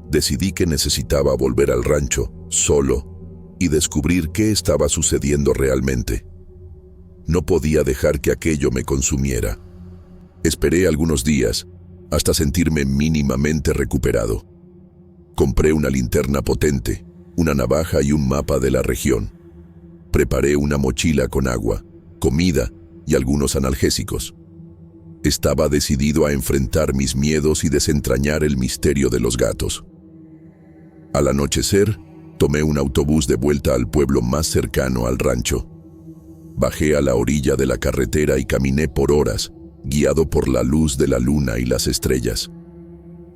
Decidí que necesitaba volver al rancho, solo, y descubrir qué estaba sucediendo realmente. No podía dejar que aquello me consumiera. Esperé algunos días, hasta sentirme mínimamente recuperado. Compré una linterna potente, una navaja y un mapa de la región. Preparé una mochila con agua, comida y algunos analgésicos. Estaba decidido a enfrentar mis miedos y desentrañar el misterio de los gatos. Al anochecer, tomé un autobús de vuelta al pueblo más cercano al rancho. Bajé a la orilla de la carretera y caminé por horas, guiado por la luz de la luna y las estrellas.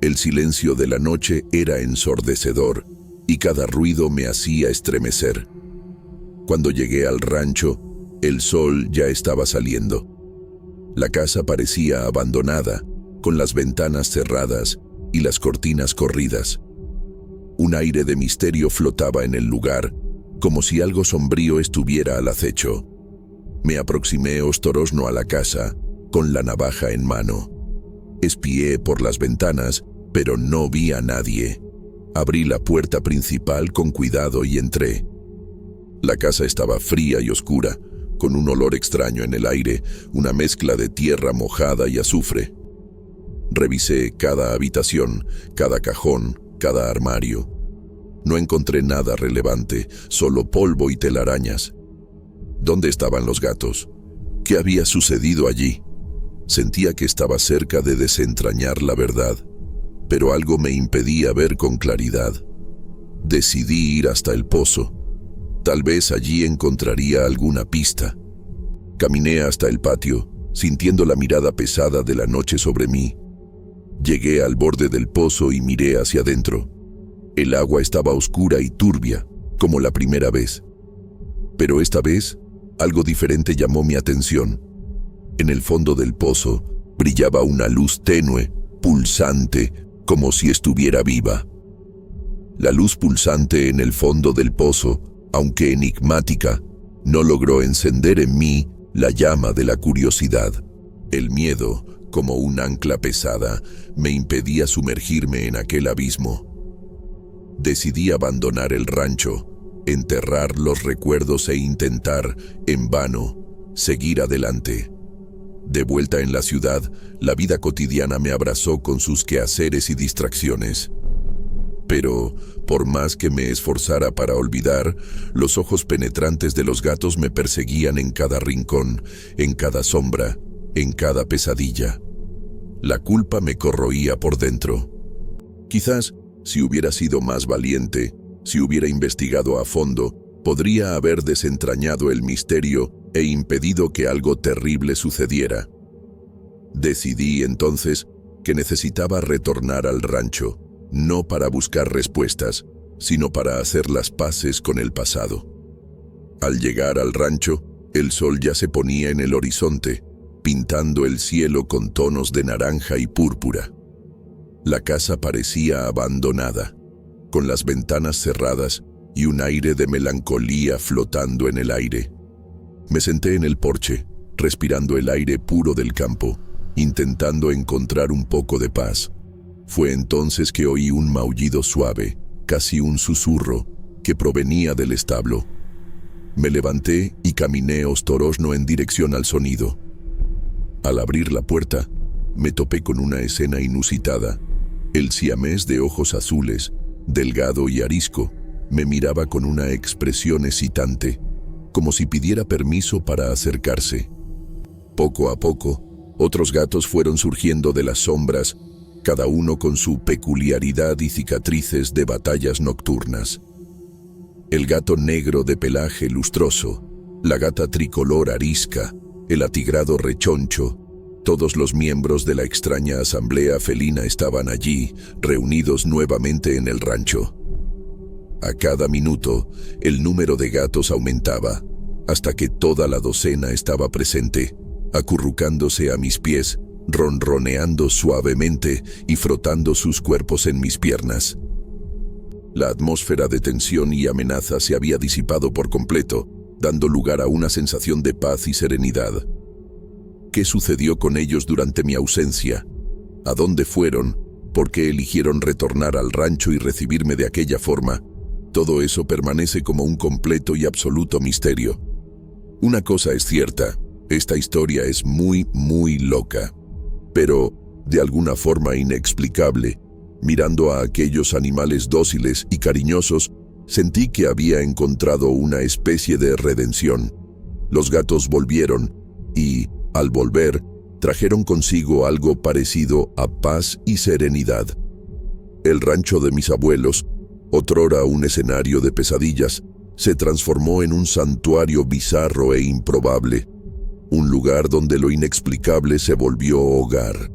El silencio de la noche era ensordecedor y cada ruido me hacía estremecer. Cuando llegué al rancho, el sol ya estaba saliendo. La casa parecía abandonada, con las ventanas cerradas y las cortinas corridas. Un aire de misterio flotaba en el lugar, como si algo sombrío estuviera al acecho. Me aproximé ostorosno a la casa, con la navaja en mano. Espié por las ventanas, pero no vi a nadie. Abrí la puerta principal con cuidado y entré. La casa estaba fría y oscura, con un olor extraño en el aire, una mezcla de tierra mojada y azufre. Revisé cada habitación, cada cajón, cada armario. No encontré nada relevante, solo polvo y telarañas. ¿Dónde estaban los gatos? ¿Qué había sucedido allí? Sentía que estaba cerca de desentrañar la verdad, pero algo me impedía ver con claridad. Decidí ir hasta el pozo. Tal vez allí encontraría alguna pista. Caminé hasta el patio, sintiendo la mirada pesada de la noche sobre mí. Llegué al borde del pozo y miré hacia adentro. El agua estaba oscura y turbia, como la primera vez. Pero esta vez, algo diferente llamó mi atención. En el fondo del pozo brillaba una luz tenue, pulsante, como si estuviera viva. La luz pulsante en el fondo del pozo, aunque enigmática, no logró encender en mí la llama de la curiosidad. El miedo, como un ancla pesada, me impedía sumergirme en aquel abismo. Decidí abandonar el rancho, enterrar los recuerdos e intentar, en vano, seguir adelante. De vuelta en la ciudad, la vida cotidiana me abrazó con sus quehaceres y distracciones. Pero, por más que me esforzara para olvidar, los ojos penetrantes de los gatos me perseguían en cada rincón, en cada sombra, en cada pesadilla. La culpa me corroía por dentro. Quizás, si hubiera sido más valiente, si hubiera investigado a fondo, podría haber desentrañado el misterio e impedido que algo terrible sucediera. Decidí entonces que necesitaba retornar al rancho, no para buscar respuestas, sino para hacer las paces con el pasado. Al llegar al rancho, el sol ya se ponía en el horizonte, pintando el cielo con tonos de naranja y púrpura. La casa parecía abandonada, con las ventanas cerradas y un aire de melancolía flotando en el aire. Me senté en el porche, respirando el aire puro del campo, intentando encontrar un poco de paz. Fue entonces que oí un maullido suave, casi un susurro, que provenía del establo. Me levanté y caminé ostorozno en dirección al sonido. Al abrir la puerta, me topé con una escena inusitada. El siamés de ojos azules, delgado y arisco, me miraba con una expresión hesitante, como si pidiera permiso para acercarse. Poco a poco, otros gatos fueron surgiendo de las sombras, cada uno con su peculiaridad y cicatrices de batallas nocturnas. El gato negro de pelaje lustroso, la gata tricolor arisca, el atigrado rechoncho, todos los miembros de la extraña asamblea felina estaban allí, reunidos nuevamente en el rancho. A cada minuto, el número de gatos aumentaba, hasta que toda la docena estaba presente, acurrucándose a mis pies, ronroneando suavemente y frotando sus cuerpos en mis piernas. La atmósfera de tensión y amenaza se había disipado por completo, dando lugar a una sensación de paz y serenidad. ¿Qué sucedió con ellos durante mi ausencia? ¿A dónde fueron? ¿Por qué eligieron retornar al rancho y recibirme de aquella forma? Todo eso permanece como un completo y absoluto misterio. Una cosa es cierta, esta historia es muy loca, pero, de alguna forma inexplicable, mirando a aquellos animales dóciles y cariñosos, sentí que había encontrado una especie de redención. Los gatos volvieron y, al volver, trajeron consigo algo parecido a paz y serenidad. El rancho de mis abuelos, otrora un escenario de pesadillas, se transformó en un santuario bizarro e improbable, un lugar donde lo inexplicable se volvió hogar.